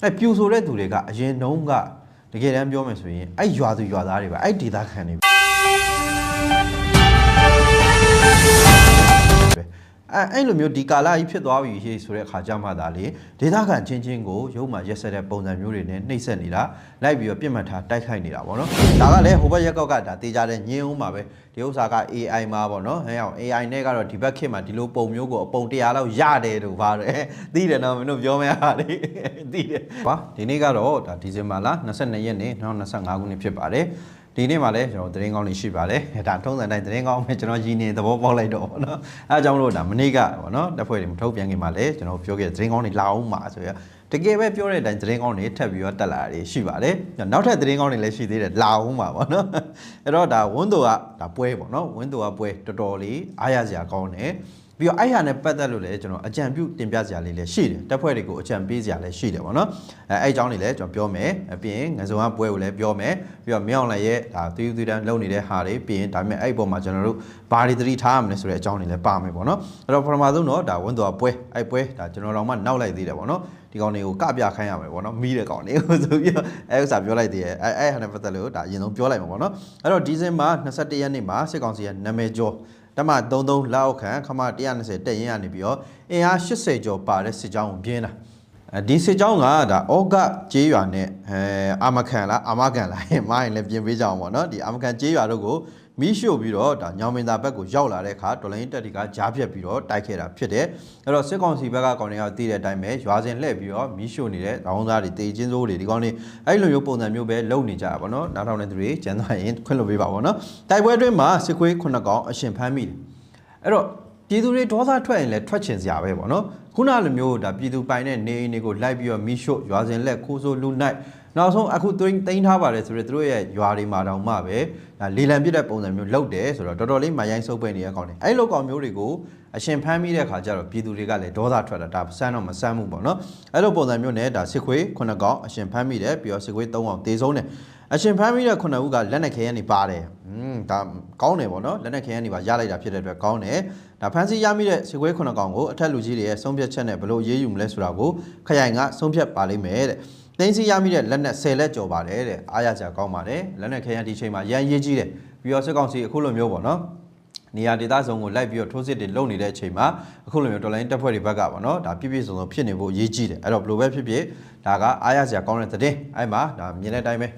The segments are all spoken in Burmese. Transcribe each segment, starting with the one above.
အဲ့ပြူဆိုတဲ့သူတွေကအရင်တုန်းကတကယ်တမ်းပြောမယ်ဆိုရင်အဲ့ရွာသူရွာသားတွေပါအဲ့ဒေသခံတွေအဲ့လိုမျိုးဒီကာလာကြီးဖြစ်သွားပြီဆိုတဲ့အခါကျမှသာလေဒေသခံချင်းချင်းကိုရုံးမှရက်ဆက်တဲ့ပုံစံမျိုးတွေနဲ့နှိပ်စက်နေတာလိုက်ပြီးတော့ပြစ်မှတ်ထားတိုက်ခိုက်နေတာပေါ့နော်ဒါကလည်းဟိုဘက်ရက်ကောက်ကဒါတေးကြတဲ့ညင်းအောင်ပါပဲဒီဥစ္စာက AI မှာပေါ့နော်ဟဲ့အောင် AI နဲ့ကတော့ဒီဘက်ခေတ်မှာဒီလိုပုံမျိုးကိုအပုံ100လောက်ရတယ်လို့ပါတယ်သိတယ်နော်မင်းတို့ပြောမရလေသိတယ်ပါဒီနေ့ကတော့ဒါဒီဇင်ဘာလ22ရက်နေ့2025ခုနှစ်ဖြစ်ပါတယ်ဒီနေ့မှာလည်းကျွန်တော်သတင်းကောင်းတွေရှိပါတယ်ဒါထုံးစံတိုင်းသတင်းကောင်းပဲကျွန်တော်ရည်နေသဘောပေါက်လိုက်တော့ဗောနော်အဲအကြောင်းလို့ဒါမနေ့ကဗောနော်တက်ဖွဲ့တွေမထုတ်ပြန်ခင်မှာလည်းကျွန်တော်ပြောခဲ့တဲ့သတင်းကောင်းတွေလာအောင်ပါဆိုရတကယ်ပဲပြောတဲ့အတိုင်းသတင်းကောင်းတွေထပ်ပြီးတော့တက်လာတာရှိပါတယ်နောက်ထပ်သတင်းကောင်းတွေလည်းရှိသေးတယ်လာအောင်ပါဗောနော်အဲ့တော့ဒါဝင်းတို့ကဒါပွဲဗောနော်ဝင်းတို့ကပွဲတော်တော်လေးအားရစရာကောင်းတယ်ပြီးတော့အဲ့ဟာနဲ့ပတ်သက်လို့လည်းကျွန်တော်အကြံပြုတင်ပြစရာလေးလည်းရှိတယ်တက်ဖွဲ့တွေကိုအကြံပေးစရာလည်းရှိတယ်ဗောနော်အဲ့အကြောင်းတွေလည်းကျွန်တော်ပြောမယ်ပြီးရင်ငစုံကပွဲကိုလည်းပြောမယ်ပြီးတော့မြောင်းလည်းရဲ့ဒါသီးသီးတန်းလုံနေတဲ့ဟာတွေပြီးရင်ဒါပေမဲ့အဲ့ပေါ်မှာကျွန်တော်တို့ဘာတွေသတိထားရမလဲဆိုတဲ့အကြောင်းတွေလည်းပါမယ်ဗောနော်အဲ့တော့ပထမဆုံးတော့ဒါဝင်းတော်ပွဲအဲ့ပွဲဒါကျွန်တော်တို့မှနောက်လိုက်သေးတယ်ဗောနော်ဒီကောင်တွေကိုကပြခိုင်းရမယ်ဗောနော်မီးတဲ့ကောင်တွေကိုဆိုပြီးတော့အဲ့ဥစ္စာပြောလိုက်သေးတယ်အဲ့ဟာနဲ့ပတ်သက်လို့ဒါအရင်ဆုံးပြောလိုက်မှာဗောနော်အဲ့တော့ဒီဇင်ဘာ21ရက်နေ့မှာစစ်ကောင်စီရဲ့နာမည်ကျော်တမ33လောက်ခန့်ခမ120တက်ရင်ရနေပြီးတော့အင်အား80ကျော်ပါတဲ့စစ်ကြောင်းကိုပြင်းတာဒီစစ်ကြောင်းကဒါဩဂကျေးရွာနဲ့အာမခံလားအာမခံလားမိုင်းလည်းပြင်ပေးကြအောင်ပေါ့နော်ဒီအာမခံကျေးရွာတို့ကိုမီးရှို့ပြီးတော့ဒါညောင်မင်းသားဘက်ကိုရောက်လာတဲ့အခါတော်လိုင်းတက်တီကကြားဖြတ်ပြီးတော့တိုက်ခဲ့တာဖြစ်တယ်အဲ့တော့စစ်ကောင်စီဘက်ကကောင်တွေကတည်တဲ့အတိုင်းပဲရွာစဉ်လှည့်ပြီးတော့မီးရှို့နေတဲ့တောင်းသားတွေတေချင်းစိုးတွေဒီကောင်တွေအဲ့လိုမျိုးပုံစံမျိုးပဲလုပ်နေကြတာပေါ့နော်နားထောင်တဲ့သူတွေကျန်သွားရင်ခွင့်လွှတ်ပေးပါပေါ့နော်တိုက်ပွဲအတွင်းမှာစစ်ခွေး9ကောင်အရှင်ဖမ်းမိတယ်အဲ့တော့ပြည်သူတွေဒေါသထွက်ရင်လည်းထွက်ချင်စရာပဲပေါ့နော်ခုနလိုမျိုးဒါပြည်သူပိုင်တဲ့နေအိမ်တွေကိုလိုက်ပြီးတော့မီးရှို့ရွာစဉ်လက်ခိုးဆိုးလူနိုင်နောက်ဆုံးအခုသိမ်းထားပါတယ်ဆိုတော့သူတို့ရဲ့ရွာတွေမှာတောင်မှပဲဒါလေလံပြစ်တဲ့ပုံစံမျိုးလုပ်တယ်ဆိုတော့တော်တော်လေးမရိုင်းစုပ်ပိတ်နေတဲ့အကောင်တွေအဲ့လိုကောင်မျိုးတွေကိုအရှင်ဖမ်းမိတဲ့ခါကျတော့ပြည်သူတွေကလည်းဒေါသထွက်တာဒါစမ်းတော့မစမ်းဘူးပေါ့နော်အဲ့လိုပုံစံမျိုးနဲ့ဒါစစ်ခွေး9ကောင်အရှင်ဖမ်းမိတယ်ပြီးတော့စစ်ခွေး3ကောင်တေဆုံးတယ်အရှင်ဖမ်းမိတဲ့9ဦးကလက်နဲ့ခဲရနေပါတယ်ဒါကောင်းတယ်ပေါ့နော်လက်နဲ့ခဲရနေပါရလိုက်တာဖြစ်တဲ့အတွက်ကောင်းတယ်ဒါဖမ်းဆီးရမိတဲ့စစ်ခွေး9ကောင်ကိုအထက်လူကြီးတွေရဲ့ဆုံးဖြတ်ချက်နဲ့ဘယ်လိုအရေးယူမလဲဆိုတာကိုခရိုင်ကဆုံးဖြတ်ပါလိမ့်မယ်တဲ့တင်းစီရမိတဲ့လက်နဲ့10လက်ကျော်ပါတယ်တဲ့အားရစရာကောင်းပါတယ်လက်နဲ့ခဲရဒီချိန်မှာရန်ရေးကြီးတယ်ပြီးတော့စစ်ကောင်စီအခုလိုမျိုးပေါ့နော်နေရာဒေသစုံကိုလိုက်ပြီးတော့ထိုးစစ်တွေလုပ်နေတဲ့အချိန်မှာအခုလိုမျိုးတော်လိုင်းတပ်ဖွဲ့တွေဘက်ကပေါ့နော်ဒါပြည့်ပြည့်စုံစုံဖြစ်နေဖို့အရေးကြီးတယ်အဲ့တော့ဘယ်လိုပဲဖြစ်ဖြစ်ဒါကအားရစရာကောင်းတဲ့သတင်းအဲ့မှာဒါမြင်တဲ့အတိုင်းပဲ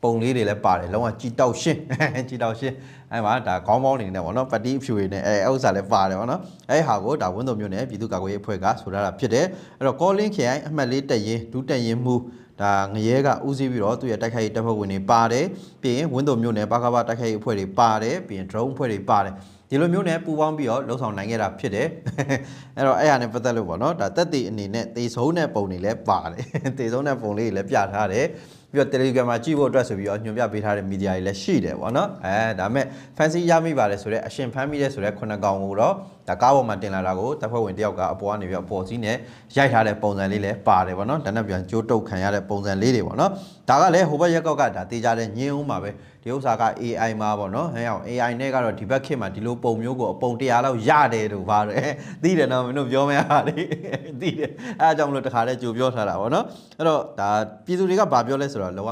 ပုံလေးတွေလည်းပါတယ်လုံးဝကြည်တောက်ရှင်းအဲ့မှာဒါခေါင်းပေါင်းနေနေပေါ့နော်ပတ်တီးအဖြူတွေနဲ့အဲ့ဥစ္စာလည်းပါတယ်ပေါ့နော်အဲ့ဟာကိုဒါဝင်းတုံမျိုးနဲ့ပြည်သူ့ကာကွယ်ရေးအဖွဲ့ကဆိုထားတာဖြစ်တယ်အဲ့တော့ကောလင်းခရိုင်အမှတ်၄တက်ရင်ဒုတက်ရင်မှုဒါငရဲကဦးစီးပြီးတော့သူ့ရဲ့တိုက်ခိုက်ရေးတပ်ဖွဲ့ဝင်တွေပါတယ်ပြီးရင်ဝင်းတုံမျိုးနဲ့ပါကဘာတိုက်ခိုက်ရေးအဖွဲ့တွေပါတယ်ပြီးရင် drone အဖွဲ့တွေပါတယ်ဒီလိုမျိုးနဲ့ပူပေါင်းပြီးတော့လှုပ်ဆောင်နိုင်ခဲ့တာဖြစ်တယ်အဲ့တော့အဲ့ဟာနဲ့ပတ်သက်လို့ပေါ့နော်ဒါတက်တီအနေနဲ့တေဆုံးတဲ့ပုံတွေလည်းပါတယ်တေဆုံးတဲ့ပုံလေးတွေလည်းပြထားတယ်ပြီးတော့ Telegram မှာကြည့်ဖို့အတွက်ဆိုပြီးတော့ညွှန်ပြပေးထားတဲ့မီဒီယာတွေလည်းရှိတယ်ပေါ့နော်ဒါပေမဲ့ fancy ရမိပါတယ်ဆိုတော့အရှင်ဖမ်းမိတဲ့ဆိုတော့9ကောင်ကိုတော့ဒါကားပေါ်မှာတင်လာတာကိုတပ်ဖွဲ့ဝင်တယောက်ကအပေါ်ကနေပြီးတော့ပေါ်စီးနဲ့ရိုက်ထားတဲ့ပုံစံလေးလည်းပါတယ်ပေါ့နော်ဒါနဲ့ပြန်ကြိုးတုပ်ခံရတဲ့ပုံစံလေးတွေပေါ့နော်ဒါကလည်းဟိုဘက်ရက်ကောက်ကဒါတေးကြတဲ့ညင်းအောင်ပါပဲဒီဥစ္စာက AI မှာပေါ့နော်ဟဲ့အောင် AI နဲ့ကတော့ဒီဘက်ခေတ်မှာဒီလိုပုံမျိုးကိုအပုံ100လောက်ရတယ်လို့ပါတယ်သိတယ်နော်မင်းတို့ပြောမရလေသိတယ်အဲအကြောင်းလို့တခါတည်းကြိုပြောထားတာပေါ့နော်အဲ့တော့ဒါပြည်သူတွေကဘာပြောလဲဆိုတော့လောက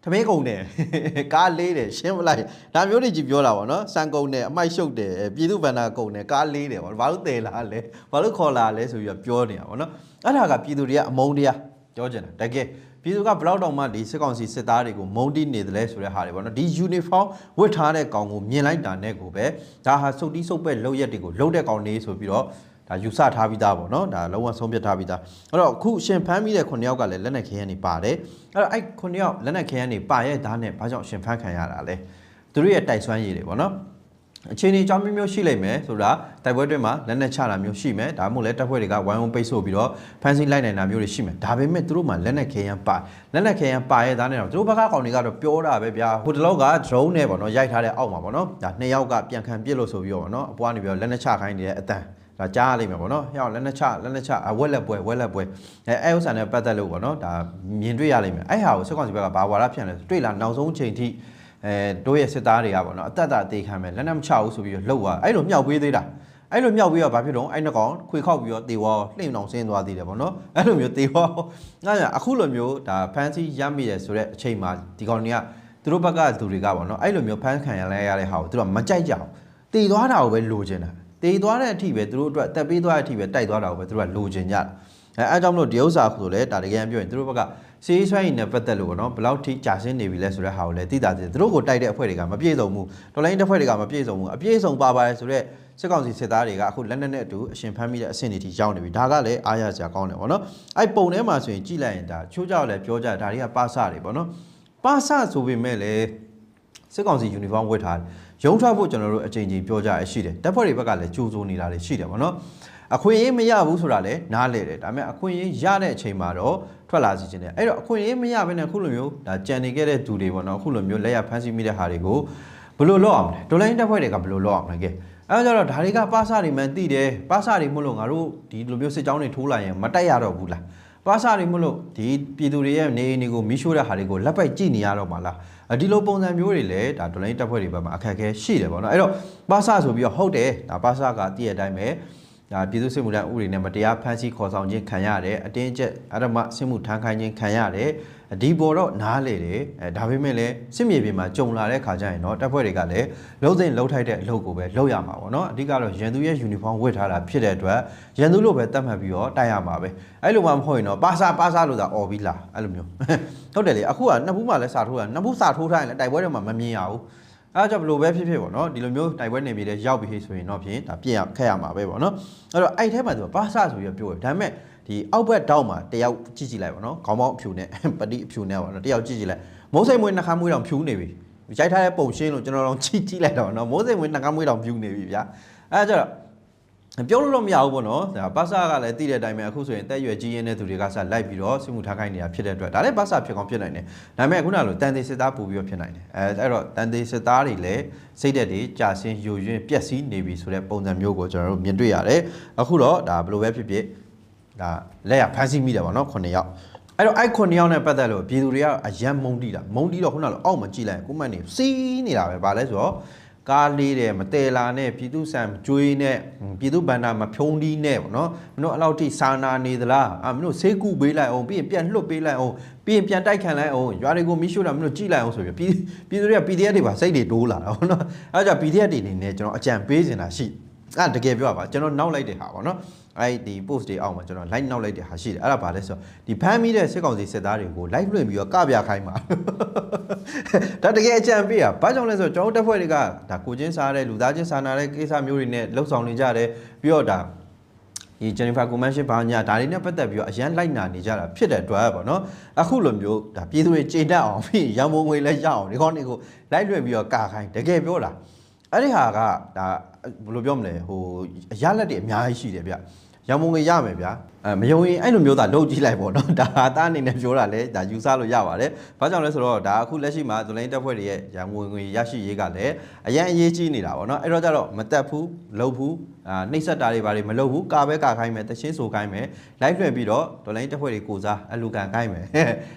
သမင်းကုန်တယ်ကားလေးတယ်ရှင်းမလိုက်ဒါမျိုးတွေကြီးပြောတာပေါ့နော်စံကုန်တယ်အမိုက်ရှုပ်တယ်ပြည်သူဗန္နာကုန်တယ်ကားလေးတယ်ပေါ့ဘာလို့တည်လာလဲဘာလို့ခေါ်လာလဲဆိုပြီးတော့ပြောနေတာပေါ့နော်အဲ့ဒါကပြည်သူတွေကအမုန်းတရားပြောချင်တာတကယ်ပြည်သူကဘလောက်တောင်မှဒီစစ်ကောင်စီစစ်သားတွေကိုမုန်းတီးနေတယ်လဲဆိုတဲ့ဟာတွေပေါ့နော်ဒီ uniform ဝတ်ထားတဲ့ကောင်ကိုမြင်လိုက်တာနဲ့ကိုပဲဒါဟာစုတ်တီးစုပ်ပဲလောက်ရက်တွေကိုလှုပ်တဲ့ကောင်နေဆိုပြီးတော့ဒါယူဆထားပြီးသားပေါ့နော်ဒါလုံးဝဆုံးဖြတ်ထားပြီးသားအဲ့တော့အခုရှင်ဖမ်းပြီးတဲ့9ယောက်ကလည်းလက်နက်ခဲယမ်းနေပါတယ်အဲ့တော့အဲ့9ယောက်လက်နက်ခဲယမ်းနေပါရဲ့သားနဲ့ဘာကြောင့်ရှင်ဖမ်းခံရတာလဲသူတို့ရဲ့တိုက်စွမ်းရည်တွေပေါ့နော်အခြေအနေအကြောင်းမျိုးရှိလိမ့်မယ်ဆိုတာတိုက်ပွဲတွင်းမှာလက်နက်ချတာမျိုးရှိမယ်ဒါမှမဟုတ်လည်းတပ်ဖွဲ့တွေကဝိုင်းဝန်းပိတ်ဆို့ပြီးတော့ဖမ်းဆီးလိုက်နိုင်တာမျိုးတွေရှိမယ်ဒါပေမဲ့သူတို့မှလက်နက်ခဲယမ်းပါရဲ့သားနဲ့တော့သူတို့ဘက်ကကောင်တွေကတော့ပြောတာပဲဗျာဟိုတလောက drone နဲ့ပေါ့နော်ရိုက်ထားတဲ့အောက်မှာပေါ့နော်ဒါ2ယောက်ကပြန်ခံပစ်လို့ဆိုပြီးတော့ပေါ့နော်အပွားနေပြီးတော့လက်နက်ချခိုင်းနေတဲ့အတန်းဒါကြားရလိမ့်မယ်ပေါ့နော်ဟဲ့လက်နက်ချဝက်လက်ပွဲအဲ့ဥစ္စာနဲ့ပတ်သက်လို့ပေါ့နော်ဒါမြင်တွေ့ရလိမ့်မယ်အဲ့ဟာကိုစစ်ကောင်စီဘက်ကဘာဝါဒဖြန့်လဲတွေ့လာနောက်ဆုံးချိန်ထိတို့ရဲ့စစ်သားတွေကပေါ့နော်အသက်တာအသေးခံမဲ့လက်နက်မချဘူးဆိုပြီးတော့လှုပ်သွားအဲ့လိုမြောက်ပေးသေးတာ အဲ့လိုမြောက်ပြီးတော့ဘာဖြစ်တော့အဲ့နှကောင်ခွေခောက်ပြီးတော့တေဝါလှိမ့်အောင်ဆင်းသွားသေးတယ်ပေါ့နော်အဲ့လိုမျိုးတေဝါငါအခုလိုမျိုးဒါဖန်စီရမိတယ်ဆိုတဲ့အချိန်မှာဒီကောင်တွေကသူတို့ဘက်ကသူတွေကပေါ့နော်အဲ့လိုမျိုးဖန်ခံရလဲရတဲ့ဟာကိုသူတို့မကြိုက်ကြအောင်တေသွားတာကိုပဲလိုချင်တာတေသွားတဲ့အထိပဲသူတို့အတွက်တက်ပေးသွားတဲ့အထိပဲတိုက်သွားတာကိုပဲသူတို့ကလိုချင်ကြတာအဲအကြောင်းမလို့ဒီဥစ္စာဆိုလဲဒါတကယ်ပြောရင်သူတို့ဘက်ကစီးဆွဲရင်နဲ့ပတ်သက်လို့ပေါ့နော်ဘယ်လောက်ထိကြာရှင်းနေပြီလဲဆိုတဲ့ဟာကိုလည်းသိတာသိတယ်သူတို့ကိုတိုက်တဲ့အဖွဲ့တွေကမပြည့်စုံဘူးတော်လိုင်းတဲ့အဖွဲ့တွေကမပြည့်စုံဘူးအပြည့်စုံပါပါတယ်ဆိုတော့စစ်ကောင်စီစစ်သားတွေကအခုလက်နက်နဲ့အတူအရှင်ဖမ်းမိတဲ့အဆင့်တွေထိရောက်နေပြီဒါကလည်းအားရစရာကောင်းတယ်ပေါ့နော်အဲ့ပုံထဲမှာဆိုရင်ကြည့်လိုက်ရင်ဒါချိုးကြောက်လည်းပြောကြဒါတွေကပါစတွေပေါ့နော်ပါစဆိုပေမဲ့လည်းစစ်ကောင်စီယူနီဖောင်းဝတ်ထားတယ်ရုံထွက်ဖို့ကျွန်တော်တို့အချိန်ချင်းပြောကြရရှိတယ်တပ်ဖွဲ့တွေဘက်ကလည်းကြိုးစိုးနေတာတွေရှိတယ်ပေါ့နော်အခွင့်အရေးမရဘူးဆိုတာလည်းနားလဲတယ်ဒါပေမဲ့အခွင့်အရေးရတဲ့အချိန်မှာတော့ထွက်လာစီခြင်းတယ်အဲ့တော့အခွင့်အရေးမရဘဲနဲ့အခုလိုမျိုးဒါကြံနေခဲ့တဲ့သူတွေပေါ့နော်အခုလိုမျိုးလက်ရဖမ်းဆီးမိတဲ့ဟာတွေကိုဘယ်လိုလုပ်အောင်လဲဒေါ်လာရင်းတပ်ဖွဲ့တွေကဘယ်လိုလုပ်အောင်လဲကဲအဲ့တော့ဒါတွေကပါစတွေမှန်သိတယ်ပါစတွေမလို့ငါတို့ဒီလိုမျိုးစစ်ကြောင်းတွေထိုးလာရင်မတိုက်ရတော့ဘူးလားပါစတွေမလို့ဒီပြည်သူတွေရဲ့နေအိမ်တွေကိုမီးရှို့တဲ့ဟာတွေကိုလက်ပိုက်ကြည့်နေရတော့မှာလားဒီလိုပုံစံမျိုးတွေလည်းဒါဒေါ်လာရင်းတပ်ဖွဲ့တွေဘက်မှာအခက်အခဲရှိတယ်ပေါ့နော်အဲ့တော့ပါစဆိုပြီးတော့ဟုတ်တယ်ဒါပါစကတည့်ရတဲ့အတိုင်းပဲဒါပြည်သူ့စစ်မှုထမ်းဥပဒေနဲ့မတရားဖမ်းဆီးခေါ်ဆောင်ခြင်းခံရတယ်အတင်းကျပ်အဓမ္မစစ်မှုထမ်းခိုင်းခြင်းခံရတယ်ဒီပေါ်တော့နားလေတယ်ဒါပေမဲ့လည်းစစ်မြေပြင်မှာကြုံလာတဲ့ခါကျရင်တော့တပ်ဖွဲ့တွေကလည်းလုံးစိမ့်လုံးထိုက်တဲ့အလုပ်ကိုပဲလုပ်ရမှာပေါ့နော်အဓိကတော့ရန်သူရဲ့ယူနီဖောင်းဝတ်ထားတာဖြစ်တဲ့အတွက်ရန်သူလို့ပဲတတ်မှတ်ပြီးတော့တိုက်ရမှာပဲအဲ့လိုမှမဟုတ်ရင်တော့ပါစာလို့သာអော်ပြီးလားအဲ့လိုမျိုးဟုတ်တယ်လေအခုကနှစ်ဘူးမှလည်းစာထိုးတာနှစ်ဘူးစာထိုးထားရင်လည်းတိုက်ပွဲတွေမှာမမြင်ရဘူးအဲ့ကြောင့်ဘလို့ပဲဖြစ်ဖြစ်ပေါ့နော်ဒီလိုမျိုးတိုက်ပွဲနေပြည်တော်ရောက်ပြီးဆိုရင်တော့ဖြင့်ဒါပြင်ရခက်ရမှာပဲပေါ့နော်အဲ့တော့အဲ့ထဲမှာသူပါစဆိုပြီးပြောတယ်ဒါပေမဲ့ဒီအောက်ဘက်တောက်မှာတယောက်ကြည့်ကြည့်လိုက်ပေါ့နော်ခေါင်းပေါင်းအဖြူနဲ့ပတိအဖြူနဲ့ပေါ့နော်တယောက်ကြည့်ကြည့်လိုက်မိုးစိမ်မွေးနှခမ်းမွေးတောင်ဖြူနေပြီရိုက်ထားတဲ့ပုံရှင်းလို့ကျွန်တော်တို့ကြည့်လိုက်တော့နော်မိုးစိမ်မွေးနှခမ်းမွေးတောင်ဖြူနေပြီဗျာအဲ့ကြောင့်ပြောလို့တော့မရဘူးပေါ့နော်ဒါပါစကလည်းတည်တဲ့အတိုင်းပဲအခုဆိုရင်တက်ရွယ်ကြီးရင်းတဲ့သူတွေကစလိုက်ပြီးတော့စစ်မှုထားခိုင်းနေတာဖြစ်တဲ့အတွက်ဒါလည်းပါစဖြစ်ကောင်းဖြစ်နိုင်တယ်ဒါပေမဲ့ခုနကလိုတန်သေးစစ်သားပူပြီးတော့ဖြစ်နိုင်တယ်အဲ့တော့တန်သေးစစ်သားတွေလည်းစိတ်သက်တွေကြာဆင်းယိုယွင်းပျက်စီးနေပြီဆိုတဲ့ပုံစံမျိုးကိုကျွန်တော်တို့မြင်တွေ့ရတယ်အခုတော့ဒါဘယ်လိုပဲဖြစ်ဖြစ်ဒါလက်ရဖမ်းဆီးမိတယ်ပေါ့နော်9ယောက်အဲ့တော့အဲ့9ယောက်နဲ့ပတ်သက်လို့ပြည်သူတွေကအယံမုံတီးတာမုံတီးတော့ခုနကလိုအောက်မှာကြည့်လိုက်ရင်ကိုမန့်နေစီးနေတာပဲဗာလဲဆိုတော့ကားလေးတယ်မတဲလာနဲ့ပြည်သူဆန်ကျွေးနဲ့ပြည်သူဘန္တာမဖြုံးတီးနဲ့ပေါ့နော်မင်းတို့အဲ့လောက်ထိစာနာနေသလားမင်းတို့ဆေးကူပေးလိုက်အောင်ပြီးရင်ပြန်လွတ်ပေးလိုက်အောင်ပြီးရင်ပြန်တိုက်ခံလိုက်အောင်ရွာတွေကိုမီးရှို့တာမင်းတို့ကြည့်လိုက်အောင်ဆိုပြီးပြည်သူတွေက PDF တွေပါစိတ်တွေတိုးလာတာပေါ့နော်အဲ့ကြောင့် PDF တွေနေနဲ့ကျွန်တော်အကြံပေးနေတာရှိအဲ့တကယ်ပြောပါကျွန်တော်နောက်လိုက်တဲ့ဟာပေါ့နော်အဲ့ဒီ post တွေအောက်မှာကျွန်တော် like နောက်လိုက်တဲ့ဟာရှိတယ်အဲ့ဒါဘာလဲဆိုတော့ဒီဖမ်းမိတဲ့စစ်ကောင်စီစစ်သားတွေကို like လွှင့်ပြီးတော့ကပြခိုင်းပါဒါတကယ်အကြံပေးတာဘာကြောင့်လဲဆိုတော့ကျွန်တော်တပ်ဖွဲ့တွေကဒါကိုချင်းစားတဲ့လူသားချင်းစာနာတဲ့ကိစ္စမျိုးတွေနဲ့လှုပ်ဆောင်နေကြတယ်ပြီးတော့ဒါဒီ Jennifer Convention ဘာညာဒါတွေနဲ့ပတ်သက်ပြီးတော့အရန်လိုက်နာနေကြတာဖြစ်တဲ့အတွက်ပေါ့နော်အခုလိုမျိုးဒါပြည်သူတွေကြေတက်အောင်ပြီးရန်ပုံငွေလည်းရအောင်ဒီကောင်းတွေကို like လွှင့်ပြီးတော့ကခိုင်းတကယ်ပြောတာအဲ့ဒီဟာကဒါဘယ်လိုပြောမလဲဟိုအရလက်တွေအများကြီးရှိတယ်ဗျရံမုံငွေရမယ်ဗျာမယုံရင်အဲ့လိုမျိုးသာလုပ်ကြည့်လိုက်ပေါ့နော်ဒါဟာတာအနေနဲ့ပြောတာလဲဒါယူဆလို့ရပါတယ်ဘာကြောင့်လဲဆိုတော့ဒါအခုလက်ရှိမှာဇလိုင်းတက်ဖွဲ့တွေရဲ့ရံမုံငွေရရှိရေးကလည်းအရန်အရေးကြီးနေတာပေါ့နော်အဲ့တော့ကြတော့မတက်ဘူးလုပ်ဘူးနှိမ့်ဆက်တာတွေဘာတွေမလုပ်ဘူးကာပဲကာခိုင်းမယ်တချင်းဆိုခိုင်းမယ်လိုက်လွှင့်ပြီးတော့ဇလိုင်းတက်ဖွဲ့တွေကိုစားအလူကန်ခိုင်းမယ်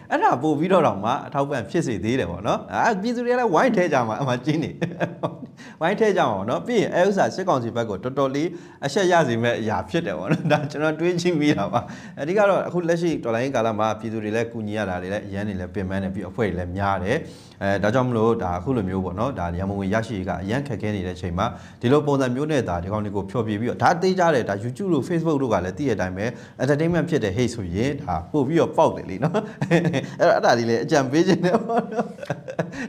အဲ့ဒါပို့ပြီးတော့မှအထောက်ပံ့ဖြစ်စေသေးတယ်ပေါ့နော်ပြည်သူတွေလည်းဝိုင်းထဲကြမှာအမှကျင်းနေဝိုင်းထဲကြမှာပေါ့နော်ပြီးရင်အဲဥစ္စာစစ်ကောင်စီဘက်ကိုတော်တော်လေးအဆက်ရစေမဲ့အရာဖြစ်တယ်ပေါ့နော်ဒါကျွန်တော်တွေးကြည့်မိတာပါအဓိကတော့အခုလက်ရှိတော်လိုင်းကာလမှာပြည်သူတွေလည်းကူညီရတာတွေလည်းအရန်တွေလည်းပြင်ပန်းနေပြီးအဖွဲ့တွေလည်းများတယ်ဒါကြောင့်မလို့ဒါအခုလိုမျိုးပေါ့နော်ဒါရံမုံငွေရရှိရေးကအရန်ခက်ခဲနေတဲ့အချိန်မှာဒီလိုပုံစံမျိုးနဲ့ဒါဒီကောင်တွေကိုဖြောပြပြီးတော့ဒါသိကြတယ်ဒါ YouTube တို့ Facebook တို့ကလည်းသိတဲ့အတိုင်းပဲ entertainment ဖြစ်တဲ့ဟိတ်ဆိုရင်ဒါပို့ပြီးတော့ပေါက်တယ်လीနော်အဲ့ဒါဒီလေအကြံပေးခြင်းနဲ့ပေါ့နော်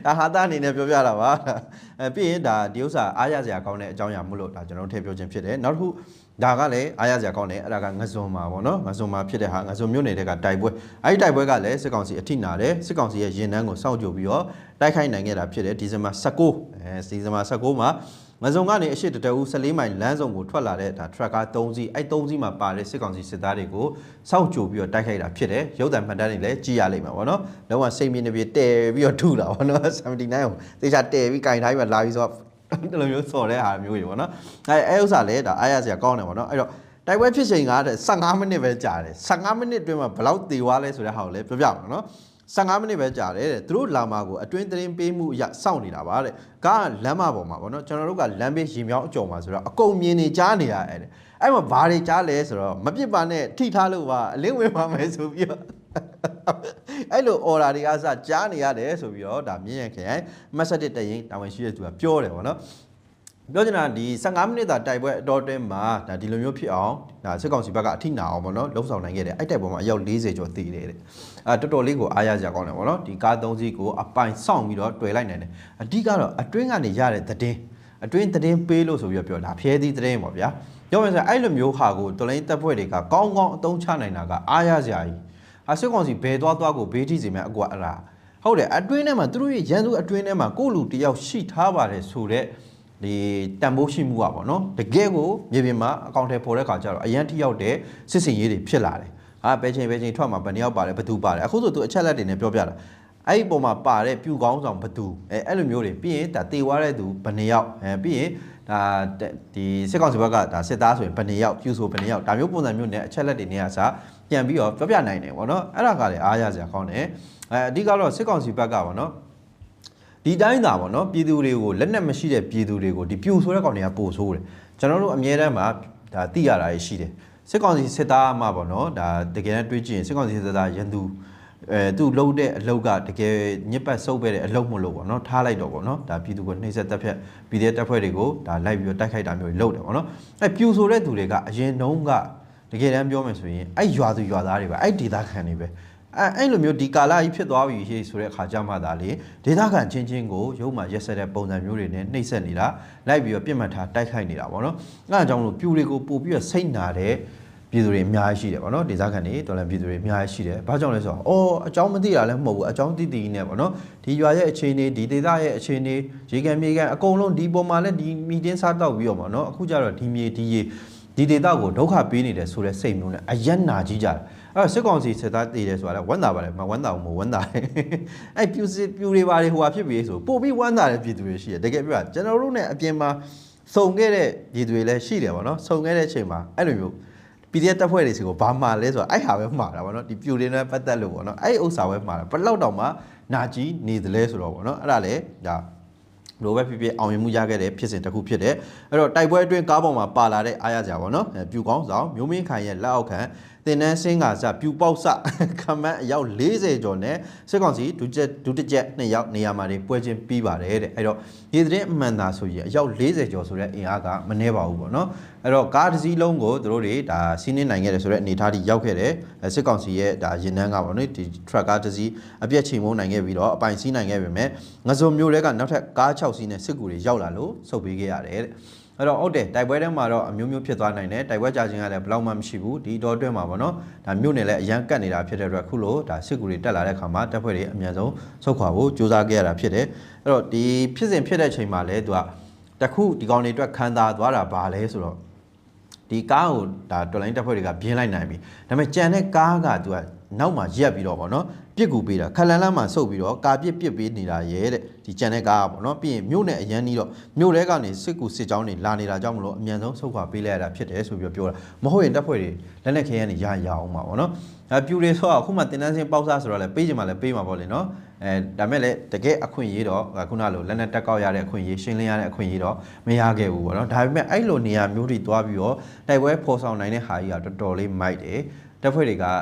ဒါဟာတာအနေနဲ့ပြောပြတာပါပြီးရင်ဒါဒီဥစ္စာအားရစရာကောင်းတဲ့အကြောင်းအရာမို့လို့ဒါကျွန်တော်ထည့်ပြောခြင်းဖြစ်တယ်နောက်တစ်ခုဒါကလည်းအားရစရာကောင်းတယ်အဲ့ဒါကငစွန်မှာပေါ့နော်ငစွန်မှာဖြစ်တဲ့ဟာငစွန်မြို့နယ်တဲ့ကတိုက်ပွဲအဲ့ဒီတိုက်ပွဲကလည်းစစ်ကောင်စီအထိနာတယ်စစ်ကောင်စီရဲ့ရင်နှန်းကိုစောင့်ကြိုပြီးတော့တိုက်ခိုက်နိုင်ခဲ့တာဖြစ်တယ်ဒီဇင်ဘာ19ဒီဇင်ဘာ19မှာငစုံကနေအရှိတတအူး14မိုင်လမ်းစုံကိုထွက်လာတဲ့ဒါထရက်ကာ3စီးအဲ့3စီးမှာပါတဲ့စစ်ကောင်စီစစ်သားတွေကိုစောင့်ကြိုပြီးတော့တိုက်ခိုက်တာဖြစ်တယ်ရုပ်သံမှတ်တမ်းတွေလည်းကြည့်ရလိမ့်မယ်ပေါ့နော်လုံးဝစိတ်မြင့်နေပြီးတဲပြီးတော့ထုတာပေါ့နော်79ကိုသေချာတဲပြီးကင်ထားပြီးလာပြီးဆိုတော့ဒီလိုမျိုးစော်တဲ့ဟာမျိုးတွေပေါ့နော်အဲဥစ္စာလည်းဒါအားရစရာကောင်းတယ်ပေါ့နော်အဲ့တော့တိုက်ပွဲဖြစ်ချိန်က15မိနစ်ပဲကြာတယ်15မိနစ်အတွင်းမှာဘယ်လောက်သေသွားလဲဆိုတဲ့ဟာကိုလည်းပြောပြပါမယ်နော် 15မိနစ်ပဲကြာတယ်တဲ့သူတို့လာမှာကိုအတွင်းသတင်းပေးမှုအရစောင့်နေတာပါတဲ့ကားလမ်းမပေါ်မှာပေါ့နော်ကျွန်တော်တို့ကလမ်းဘေးရင်မြောင်းအကျော်မှာဆိုတော့အကုန်မြင်နေကြားနေရတယ်တဲ့အဲ့မှာဘာတွေကြားလဲဆိုတော့မပြစ်ပါနဲ့ထိထားလို့ပါအလင်းဝင်ပါမယ်ဆိုပြီးတော့အဲ့လို order တွေကစကြားနေရတယ်ဆိုပြီးတော့ဒါမြင်ရခင်မက်ဆေ့ချ်တက်ရင်တာဝန်ရှိတဲ့သူကပြောတယ်ပေါ့နော်ပြောချင်တာဒီ15မိနစ်သာတိုက်ပွဲအတော်တွင်းမှာဒါဒီလိုမျိုးဖြစ်အောင်ဒါစစ်ကောင်စီဘက်ကအထိနာအောင်ပေါ့နော်လှုံ့ဆော်နိုင်ခဲ့တယ်အဲ့တိုက်ပွဲမှာအယောက်40ကျော်တည်တယ်တဲ့တော်တော်လေးကိုအားရကြကောင်းတယ်ပေါ့နော်ဒီကား3စီးကိုအပိုင်စောင့်ပြီးတော့တွေ့လိုက်နိုင်တယ်အဓိကတော့အတွင်းကနေရတဲ့သတင်းအတွင်းသတင်းပေးလို့ဆိုပြီးတော့ပြောတာဖျဲသီးသတင်းပေါ့ဗျာပြောမယ်ဆိုရင်အဲ့လိုမျိုးဟာကိုတော်လိုင်းတပ်ဖွဲ့တွေကကောင်းကောင်းအသုံးချနိုင်တာကအားရစရာကြီးစစ်ကောင်စီဘယ်သွားကိုဘေးထိစီမဲ့အကွာအဲ့ဒါဟုတ်တယ်အတွင်းထဲမှာသူတို့ရဲ့ရန်သူအတွင်းထဲမှာကိုလူတယောက်ရှိထားပါတယ်ဆိုတဲ့ဒီတန်ဖိုးရှိမှုอ่ะဗောနော်တကယ်ကိုမြေပြင်မှာအကောင့်ထဲပေါ်တဲ့ခါကျတော့အရန်ထိရောက်တဲ့စစ်စင်ရေးတွေဖြစ်လာတယ်ဘယ်ချိန်ထွက်မှာဘယ်နှယောက်ပါတယ်ဘယ်သူပါတယ်အခုဆိုသူအချက်လက်တွေနဲ့ပြောပြတာအဲ့ဒီပုံမှာပါတဲ့ပြူကောင်းဆောင်ဘသူအဲ့လိုမျိုးတွေပြီးရင်ဒါတေဝါတဲ့သူဘယ်နှယောက်ပြီးရင်ဒါဒီစစ်ကောင်စီဘက်ကဒါစစ်သားဆိုရင်ဘယ်နှယောက်ပြူဆိုဘယ်နှယောက်ဒါမျိုးပုံစံမျိုးနဲ့အချက်လက်တွေနဲ့အစားပြန်ပြီးတော့ပြောပြနိုင်တယ်ဗောနော်အဲ့ဒါကလည်းအားရစရာကောင်းတယ်အဓိကတော့စစ်ကောင်စီဘက်ကဗောနော်ဒီတိုင်းသာပေါ့နော်ပြည်သူတွေကိုလက်နက်မရှိတဲ့ပြည်သူတွေကိုဒီပြူဆိုတဲ့ကောင်တွေကပို့ဆိုးတယ်ကျွန်တော်တို့အမြဲတမ်းမှာဒါသိရတာရှိတယ်စစ်ကောင်စီစစ်သားမှာပေါ့နော်ဒါတကယ်တမ်းတွေးကြည့်ရင်စစ်ကောင်စီစစ်သားရန်သူသူလှုပ်တဲ့အလုပ်ကတကယ်ညစ်ပတ်ဆုပ်ပဲတဲ့အလုပ်မလို့ပေါ့နော်ထားလိုက်တော့ပေါ့နော်ဒါပြည်သူကိုနှိမ့်ဆက်တက်ဖြတ်ပြည်တဲ့တပ်ဖွဲ့တွေကိုဒါလိုက်ပြီးတော့တိုက်ခိုက်တာမျိုးတွေလုပ်တယ်ပေါ့နော်ပြူဆိုတဲ့သူတွေကအရင်တုန်းကတကယ်တမ်းပြောမယ်ဆိုရင်အဲ့ရွာသူရွာသားတွေပဲအဲ့ဒေသခံတွေပဲအဲ့လိုမျိုးဒီကာလကြီးဖြစ်သွားပြီဆိုတဲ့အခါကျမှသာလေဒေသခံချင်းချင်းကိုရုံးမှရက်ဆက်တဲ့ပုံစံမျိုးတွေနဲ့နှိပ်စက်နေတာလိုက်ပြီးတော့ပြစ်မှတ်ထားတိုက်ခိုက်နေတာပေါ့နော်အဲ့ဒါကြောင့်လို့ပြူတွေကိုပို့ပြီးတော့စိတ်နာတဲ့ပြည်သူတွေအများကြီးရှိတယ်ပေါ့နော်ဒေသခံတွေတော်လည်းပြည်သူတွေအများကြီးရှိတယ်ဘာကြောင့်လဲဆိုတော့အကြောင်းမသိတာလည်းမဟုတ်ဘူးအကြောင်းသိသိနဲ့ပေါ့နော်ဒီရွာရဲ့အခြေအနေဒီဒေသရဲ့အခြေအနေရေကန်မြေကန်အကုန်လုံးဒီပုံမှာလည်းဒီမီတင်းစားတောက်ပြီးတော့ပေါ့နော်အခုကျတော့ဒီမြေဒီရေဒီဒေသကိုဒုက္ခပေးနေတယ်ဆိုတဲ့စိတ်မျိုးနဲ့အယက်နာကြီးကြတယ်အဲ့စစ်ကောင်စီစစ်သားတည်တယ်ဆိုတာလည်းဝမ်းသာပါလေမဝမ်းသာဘူးမဝမ်းသာတယ်အဲ့ပြူတွေပါလေဟိုဟာဖြစ်ပြီဆိုပို့ပြီးဝမ်းသာတဲ့ပြည်သူတွေရှိတယ်တကယ်ပြောတာကျွန်တော်တို့ ਨੇ အပြင်မှာစုံခဲ့တဲ့ပြည်သူတွေလည်းရှိတယ်ဗောနော်စုံခဲ့တဲ့အချိန်မှာအဲ့လိုမျိုး PDF တပ်ဖွဲ့တွေစီကိုဘာမှလဲဆိုတာအဲ့ဟာပဲမှားတာဗောနော်ဒီပြူတွေနဲ့ပတ်သက်လို့ဗောနော်အဲ့ဥစ္စာပဲမှားတာဘယ်လောက်တောင်မှနာကြီးနေသလဲဆိုတော့ဗောနော်အဲ့ဒါလေဒါလိုပဲဖြစ်ဖြစ်အောင်မြင်မှုရခဲ့တဲ့ဖြစ်စဉ်တစ်ခုဖြစ်တယ်အဲ့တော့တိုက်ပွဲအတွင်းကားပေါ်မှာပါလာတဲ့အားရကြပါတော့ပြူကောင်းဆောင်မျိုးမင်းခိုင်ရဲ့လက်အောက်ခံတင်နန်းစင်းကစပြူပေါက်စခမန်းအယောက်40ကျော်နဲ့စစ်ကောင်စီဒုတစ်ချက်2ယောက်နေရာမှာပွဲချင်းပြီးပါတယ်တဲ့အဲ့တော့ဒီသတင်းအမှန်သာဆိုရင်အယောက်40ကျော်ဆိုတဲ့အင်အားကမနှဲပါဘူးပေါ့နော်အဲ့တော့ကားတစ်စီးလုံးကိုတို့တွေဒါစီးနှင်းနိုင်ခဲ့တယ်ဆိုတဲ့အနေအထားထိရောက်ခဲ့တယ်စစ်ကောင်စီရဲ့ဒါရင်နှန်းကပေါ့နော်ဒီ truck ကားတစ်စီးအပြည့်ချိန်မုန်းနိုင်ခဲ့ပြီးတော့အပိုင်စီးနိုင်ခဲ့ပေမဲ့ငစုံမျိုးတွေကနောက်ထပ်ကား6စီးနဲ့စစ်ကူတွေရောက်လာလို့စုပ်ပေးခဲ့ရတယ်တဲ့အဲ့တော့ဟုတ်တယ်တိုက်ပွဲထဲမှာတော့အမျိုးမျိုးဖြစ်သွားနိုင်တယ်တိုက်ပွဲကြာခြင်းကလည်းဘယ်လောက်မှမရှိဘူးဒီတော့အတွင်းမှာပေါ့နော်ဒါမြို့နယ်လည်းအရန်ကတ်နေတာဖြစ်တဲ့အတွက်ခုလိုဒါစစ်ကူတွေတက်လာတဲ့ခါမှာတပ်ဖွဲ့တွေအများဆုံးဆုတ်ခွာဖို့ကြိုးစားခဲ့ရတာဖြစ်တယ်အဲ့တော့ဒီဖြစ်စဉ်ဖြစ်တဲ့ချိန်မှာလည်းသူကတခုဒီကောင်တွေအတွက်ခံစားသွားတာဘာလဲဆိုတော့ဒီကားကိုဒါတော်လိုင်းတပ်ဖွဲ့တွေကပြင်းလိုက်နိုင်ပြီဒါပေမဲ့ကြံတဲ့ကားကသူကနောက်မှာရက်ပြီးတော့ပေါ့နော်ပြစ်ကူပေးတာခလန်လန်းမှာဆုပ်ပြီးတော့ကာပြစ်ပေးနေတာရဲ့တဲ့ဒီကြံတဲ့ကားပေါ့နော်ပြီးရင်မြို့နယ်အရန်ကြီးတော့မြို့ထဲကနေစစ်ကူစစ်ကြောင်းတွေလာနေတာကြောင့်မလို့အမြန်ဆုံးဆုတ်ခွာပေးလိုက်ရတာဖြစ်တယ်ဆိုပြီးပြောတာမဟုတ်ရင်တပ်ဖွဲ့တွေလက်လက်ခဲရနေရအောင်မှာပေါ့နော်ပြူတွေဆိုတော့အခုမှတင်တန်းစင်းပေါက်စားဆိုတော့လည်းပေးချင်မှလည်းပေးမှာပေါ့လေနော်ဒါမဲ့လည်းတကယ်အခွင့်အရေးတော့ခုနလိုလက်နဲ့တက်ကောက်ရတဲ့အခွင့်အရေးရှင်းလင်းရတဲ့အခွင့်အရေးတော့မရခဲ့ဘူးပေါ့နော်ဒါပေမဲ့အဲ့လိုနေရာမျိုးတွေတွားပြီးတော့တိုက်ပွဲဖော်ဆောင်နိုင်တဲ့ဟာကြီးကတော်တော်လေးမိုက်တယ်တပ်ဖွဲ့တွေ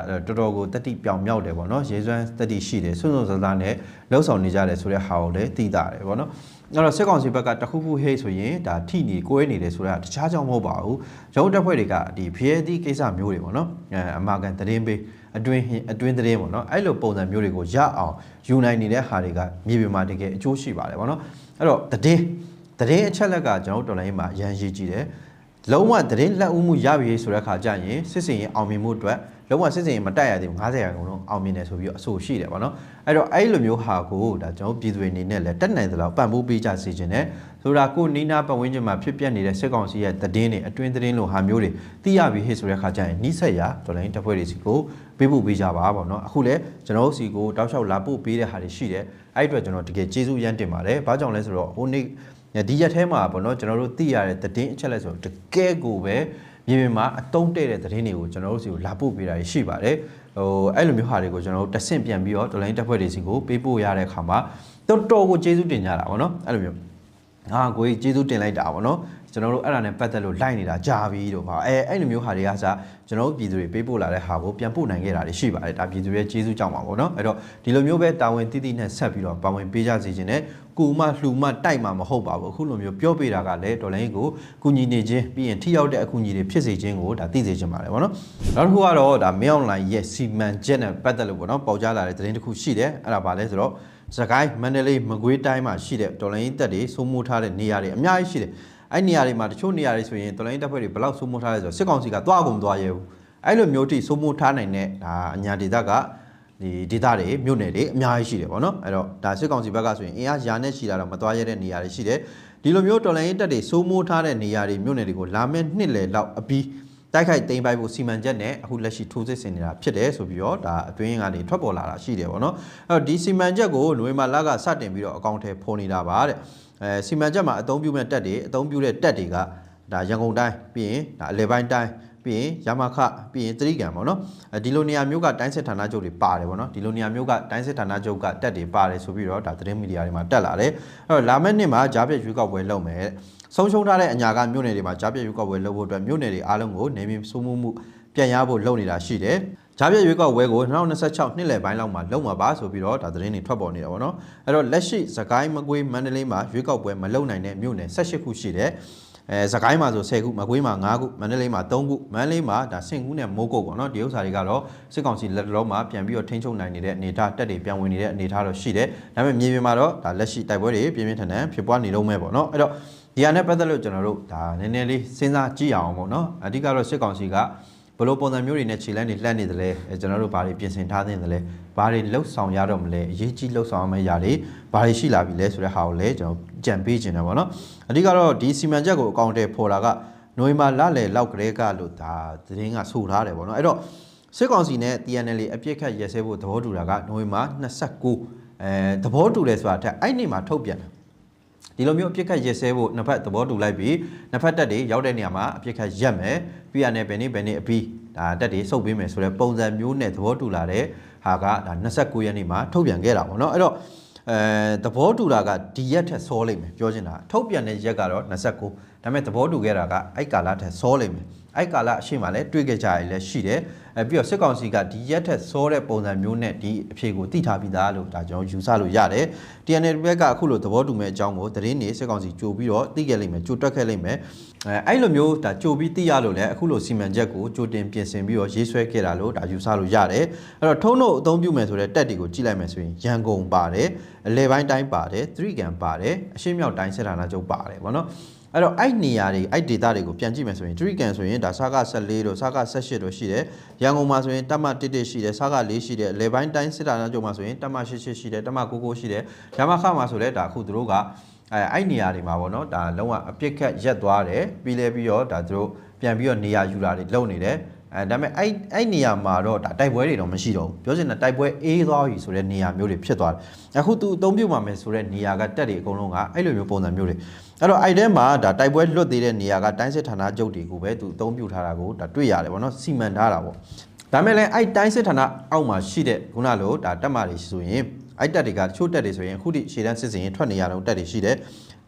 ကတော်တော်ကိုတတိပြောင်မြောက်တယ်ပေါ့နော်ရေစွမ်းတတိရှိတယ်စွန့်စွန့်စားစားနဲ့လှုပ်ဆောင်နေကြတယ်ဆိုတဲ့ဟာကိုလည်းသိတာတယ်ပေါ့နော်အဲ့တော့စစ်ကောင်စီဘက်ကတခုခုဟိတ်ဆိုရင်ဒါထိနေကိုယ်နေတယ်ဆိုတာတခြားကြောင့်မဟုတ်ပါဘူးရုံးတပ်ဖွဲ့တွေကဒီဖျဲသီးကိစ္စမျိုးတွေပေါ့နော်အမာကန်သတင်းပေးအတွင်းသတင်းပေါ့နော်အဲ့လိုပုံစံမျိုးတွေကိုရအောင်ယူနိုင်နေတဲ့ဟာတွေကမြေပြင်မှာတကယ်အကျိုးရှိပါတယ်ပေါ့နော်အဲ့တော့သတင်းအချက်လက်ကကျွန်တော်တို့တော်လိုင်းမှာရန်ရည်ကြည့်တယ်လုံးဝသတင်းလက်ဦးမှုရပြီဆိုတဲ့အခါကျရင်စစ်စင်ရင်အောင်မြင်မှုအတွက်လုံးဝစစ်စင်ရင်မတက်ရသေးဘူး90ရာခိုင်နှုန်းအောင်မြင်တယ်ဆိုပြီးတော့အဆိုရှိတယ်ပေါ့နော်အဲ့တော့အဲ့လိုမျိုးဟာကိုဒါကျွန်တော်ပြည်သူတွေအနေနဲ့လည်းတက်နိုင်သလောက်ပံ့ပိုးပေးကြစေချင်တယ်ဆိုတာကိုနီးနားပတ်ဝန်းကျင်မှာဖြစ်ပျက်နေတဲ့စစ်ကောင်စီရဲ့သတင်းတွေအတွင်းသတင်းလိုဟာမျိုးတွေသိရပြီဟဲ့ဆိုတဲ့အခါကျရင်နီးစက်ရတော်လိုင်းတပ်ဖွဲ့တွေစီကိုပေးပို့ပေးကြပါပေါ့နော်အခုလည်းကျွန်တော်တို့စီကိုတောက်လျှောက်လာပို့ပေးတဲ့ဟာတွေရှိတယ်အဲ့အတွက်ကျွန်တော်တကယ်ကျေးဇူးရမ်းတင်ပါတယ်ဘာကြောင့်လဲဆိုတော့ဟိုနေ့ဒီရက်ထဲမှာပေါ့နော်ကျွန်တော်တို့သိရတဲ့သတင်းအချက်လက်ဆိုတကယ်ကိုပဲမြေပြင်မှာအတုံးတဲ့တဲ့သတင်းတွေကိုကျွန်တော်တို့စီကိုလာပို့ပေးတာရှိပါတယ် အဲ့လိုမျိုးဟာတွေကိုကျွန်တော်တို့တဆင့်ပြန်ပြီးတော့တော်လိုင်းတက်ဖွဲ့တွေစီကိုပေးပို့ရတဲ့အခါမှာတော်ကိုကျေးဇူးတင်ကြတာပေါ့နော်အဲ့လိုမျိုးကိုကြီးကျေးဇူးတင်လိုက်တာပေါ့နော်ကျွန်တော်တို့အဲ့ဒါနဲ့ပတ်သက်လို့လိုက်နေတာကြာပြီတော့ပါအဲ့လိုမျိုးဟာတွေကစားကျွန်တော်တို့ပြည်သူတွေပေးပို့လာတဲ့ဟာကိုပြန်ပို့နိုင်ခဲ့တာတွေရှိပါတယ်ဒါပြည်သူရဲ့ကျေးဇူးကြောင့်ပါပေါ့နော်အဲ့တော့ဒီလိုမျိုးပဲတာဝန်တိတိနဲ့ဆက်ပြီးတော့ပါဝင်ပေးကြစီခြင်းနဲ့ကူမလှူမတိုက်မှာမဟုတ်ပါဘူးအခုလိုမျိုးပြောပေးတာကလည်းတော်လိုင်းကိုကူညီနေခြင်းပြီးရင်ထိရောက်တဲ့အကူအညီတွေဖြစ်စေခြင်းကိုဒါသိစေချင်ပါတယ်ပေါ့နော်နောက်တစ်ခုကတော့ဒါမင်းအွန်လိုင်းရဲ့စီမံချက်နဲ့ပတ်သက်လို့ပေါ့နော်ပေါက်ကြားလာတဲ့သတင်းတစ်ခုရှိတယ်အဲ့ဒါပါလဲဆိုတော့စကိုင်းမန္တလေးမကွေးတိုင်းမှာရှိတဲ့တော်လိုင်းတက်တွေစိုးမိုးထားတဲ့နေရာတွေအများကြီးရှိတယ်အဲ့နေရာတွေမှာတချို့နေရာတွေဆိုရင်တော်လိုင်းတက်ဖွဲ့တွေဘယ်လောက်စိုးမိုးထားလဲဆိုတော့စစ်ကောင်စီကသွားကုန်သွားရဲဘူးအဲ့လိုမျိုးတိစိုးမိုးထားနိုင်တဲ့ဒါအညာဒေသကဒီဒေသတွေမြို့နယ်တွေအများကြီးရှိတယ်ပေါ့နော်အဲ့တော့ဒါစစ်ကောင်စီဘက်ကဆိုရင်အင်အားရာနဲ့ရှိလာတော့မသွားရတဲ့နေရာတွေရှိတယ်ဒီလိုမျိုးတော်လိုင်းတက်တွေစိုးမိုးထားတဲ့နေရာတွေမြို့နယ်တွေကိုလာမယ့်နှစ်လယ်လောက်အပြီးတိုက်ခိုက်သိမ်းပိုက်ဖို့စီမံချက်နဲ့အခုလက်ရှိထိုးစစ်ဆင်နေတာဖြစ်တယ်ဆိုပြီးတော့ဒါအတွင်းကနေထွက်ပေါ်လာတာရှိတယ်ပေါ့နော်အဲ့တော့ဒီစီမံချက်ကိုနိုဝင်ဘာလကစတင်ပြီးတော့အကောင့်ထဲပေါ်နေတာပါတဲ့စီမံချက်မှာအသုံးပြုမဲ့တက်တွေအသုံးပြုတဲ့တက်တွေကဒါရန်ကုန်တိုင်းပြီးရင်ဒါအလဲပိုင်းတိုင်းပြီးရင်ရမခပြီးရင်တရိကံပေါ့နော်ဒီလိုနေရာမျိုးကတိုင်းစစ်ဌာနချုပ်တွေပါတယ်ပေါ့နော်ဒီလိုနေရာမျိုးကတိုင်းစစ်ဌာနချုပ်ကတက်တွေပါတယ်ဆိုပြီးတော့ဒါသတင်းမီဒီယာတွေမှာတက်လာတယ်အဲ့တော့လာမယ့်နှစ်မှာကြားပြည့်ရွေးကောက်ပွဲလုပ်မယ်ဆုံးရှုံးထားတဲ့အညာကမြို့နယ်တွေမှာကြားပြည့်ရွေးကောက်ပွဲလုပ်ဖို့အတွက်မြို့နယ်တွေအားလုံးကိုနေမြေစိုးမိုးမှုပြန်ရဖို့လုပ်နေတာရှိတယ်ကြားပြည့်ရွေးကောက်ပွဲကို2026နှစ်လယ်ပိုင်းလောက်မှာလုပ်မှာပါဆိုပြီးတော့ဒါသတင်းတွေထွက်ပေါ်နေတာပေါ့နော်အဲ့တော့လက်ရှိစကိုင်းမကွေးမန္တလေးမှာရွေးကောက်ပွဲမလုပ်နိုင်တဲ့မြို့နယ်18ခုရှိတယ်စကိုင်းမှာဆို10ခုမကွေးမှာ9ခုမန္တလေးမှာ3ခုမန္တလေးမှာဒါ10ခုနဲ့မိုးကုတ်ပေါ့နော်ဒီဥစ္စာတွေကတော့စစ်ကောင်စီလက်တော်မှာပြန်ပြီးတော့ထိန်းချုပ်နိုင်နေတဲ့အနေအထားတက်တွေပြန်ဝင်နေတဲ့အနေအထားတော့ရှိတယ်ဒါပေမဲ့မြေပြင်မှာတော့ဒါလက်ရှိတိုက်ပွဲတွေပြင်းပြင်းထန်ထန်ဖြစ်ပွားနေလုံးမဲ့ပေါ့နော်အဲ့တော့ဒီဟာနဲ့ပတ်သက်လို့ကျွန်တော်တို့ဒါနည်းနည်းလေးစဉ်းစားကြည့်အောင်ပေါ့နော်အဓိကတော့စစ်ကောင်စီကဘလို့ပုံစံမျိုးတွေနဲ့ခြေလမ်းတွေလှမ်းနေတယ်လဲကျွန်တော်တို့ဘာတွေပြင်ဆင်ထားသင့်တယ်လဲဘာတွေလှုပ်ဆောင်ရတော့မလဲအရေးကြီးလှုပ်ဆောင်ရမယ့်ຢာတွေဘာတွေရှိလာပြီလဲဆိုတဲ့ဟာကိုလည်းကျွန်တော်ကြံပေးခြင်းတယ်ပေါ့နော်အဓိကတော့ဒီစီမံချက်ကိုအကောင့်ထဲပေါ်လာကနိုဝင်ဘာလလယ်လောက်ကလေးကလို့ဒါသတင်းကဆိုထားတယ်ပေါ့နော်အဲ့တော့စစ်ကောင်စီနဲ့ TNL အပြစ်ခတ်ရဲစဲဖို့သဘောတူတာကနိုဝင်ဘာ29သဘောတူတယ်ဆိုတာထက်အဲ့နေ့မှာထုတ်ပြန်တယ်ဒီလိုမျိုးအပြစ်ခတ်ရဲစဲဖို့နှစ်ဖက်သဘောတူလိုက်ပြီးနှစ်ဖက်တက်တွေရောက်တဲ့နေရာမှာအပြစ်ခတ်ရက်မယ်ပြီးရတဲ့ဘယ်နေ့အပြီးဒါတက်တွေစုပ်ပေးမယ်ဆိုတဲ့ပုံစံမျိုးနဲ့သဘောတူလာတဲ့ဟာကဒါ29ရက်နေ့မှာထုတ်ပြန်ခဲ့တာပေါ့နော်အဲ့တော့သဘောတူတာကဒီရက်ထက်စောလိမ့်မယ်ပြောချင်တာထုတ်ပြန်တဲ့ရက်ကတော့29ဒါပေမဲ့သဘောတူခဲ့တာကအဲ့ကာလထက်စောလိမ့်မယ်အဲ့ကာလအရှိမှလည်းတွေ့ကြကြရလည်းရှိတယ်ပြီးတော့စစ်ကောင်စီကဒီရက်ထက်စောတဲ့ပုံစံမျိုးနဲ့ဒီအဖြေကိုသိထားပြီးသားလို့ဒါကျွန်တော်ယူဆလို့ရတယ် TNL ဘက်ကအခုလိုသဘောတူမဲ့အကြောင်းကိုသတင်းနေစစ်ကောင်စီကြိုပြီးတော့သိခဲ့လိမ့်မယ်ကြိုတွက်ခဲ့လိမ့်မယ်အဲ့လိုမျိုးဒါကြိုပြီးသိရလို့လည်းအခုလိုစီမံချက်ကိုကြိုတင်ပြင်ဆင်ပြီးတော့ရေးဆွဲခဲ့တာလို့ဒါယူဆလို့ရတယ်အဲ့တော့ထုံးတို့အသုံးပြုမယ်ဆိုတဲ့တက်တွေကိုကြည့်လိုက်မယ်ဆိုရင်ရန်ကုန်ပါတယ်အလဲပိုင်းတိုင်းပါတယ်သရိကံပါတယ်အရှေ့မြောက်တိုင်းစစ်ဌာနချုပ်ပါတယ်ဗောနော်အဲ့တော့အဲ့နေရာတွေအဲ့ဒေတာတွေကိုပြန်ကြည့်မယ်ဆိုရင်သရိကံဆိုရင်ဒါစက14တို့စက18တို့ရှိတယ်ရန်ကုန်မှာဆိုရင်တမ11ရှိတယ်စက4ရှိတယ်အလဲပိုင်းတိုင်းစစ်ဌာနချုပ်မှာဆိုရင်တမ88ရှိတယ်တမ99ရှိတယ်ရမခမှာဆိုလဲဒါအခုသူတို့ကအဲ့နေရာတွေမှာပေါ့နော်ဒါလုံးဝအပြစ်ခတ်ရက်သွားတယ်ပြီးလဲပြီးတော့ဒါသူတို့ပြန်ပြီးတော့နေရာယူတာတွေလုပ်နေတယ်ဒါပေမဲ့အဲ့နေရာမှာတော့ဒါတိုက်ပွဲတွေတော့မရှိတော့ဘူးပြောချင်တာတိုက်ပွဲအေးသွားပြီဆိုတဲ့နေရာမျိုးတွေဖြစ်သွားတယ်အခုသူအသုံးပြုမှာမယ်ဆိုတဲ့နေရာကတက်တွေအကုန်လုံးကအဲ့လိုမျိုးပုံစံမျိုးတွေအဲ့တော့အဲ့ထဲမှာဒါတိုက်ပွဲလွတ်သေးတဲ့နေရာကတိုင်းစစ်ဌာနချုပ်တွေကိုပဲသူအသုံးပြုထားတာကိုဒါတွေ့ရတယ်ဗောနော်စီမံထားတာဗောဒါမဲ့လည်းအဲ့တိုင်းစစ်ဌာနအောက်မှာရှိတဲ့ခုနလိုဒါတက်မာတွေဆိုရင်အဲ့တက်တွေကတချို့တက်တွေဆိုရင်အခုထိရှေ့တန်းစစ်စင်ရင်ထွက်နေရတော့တက်တွေရှိတယ်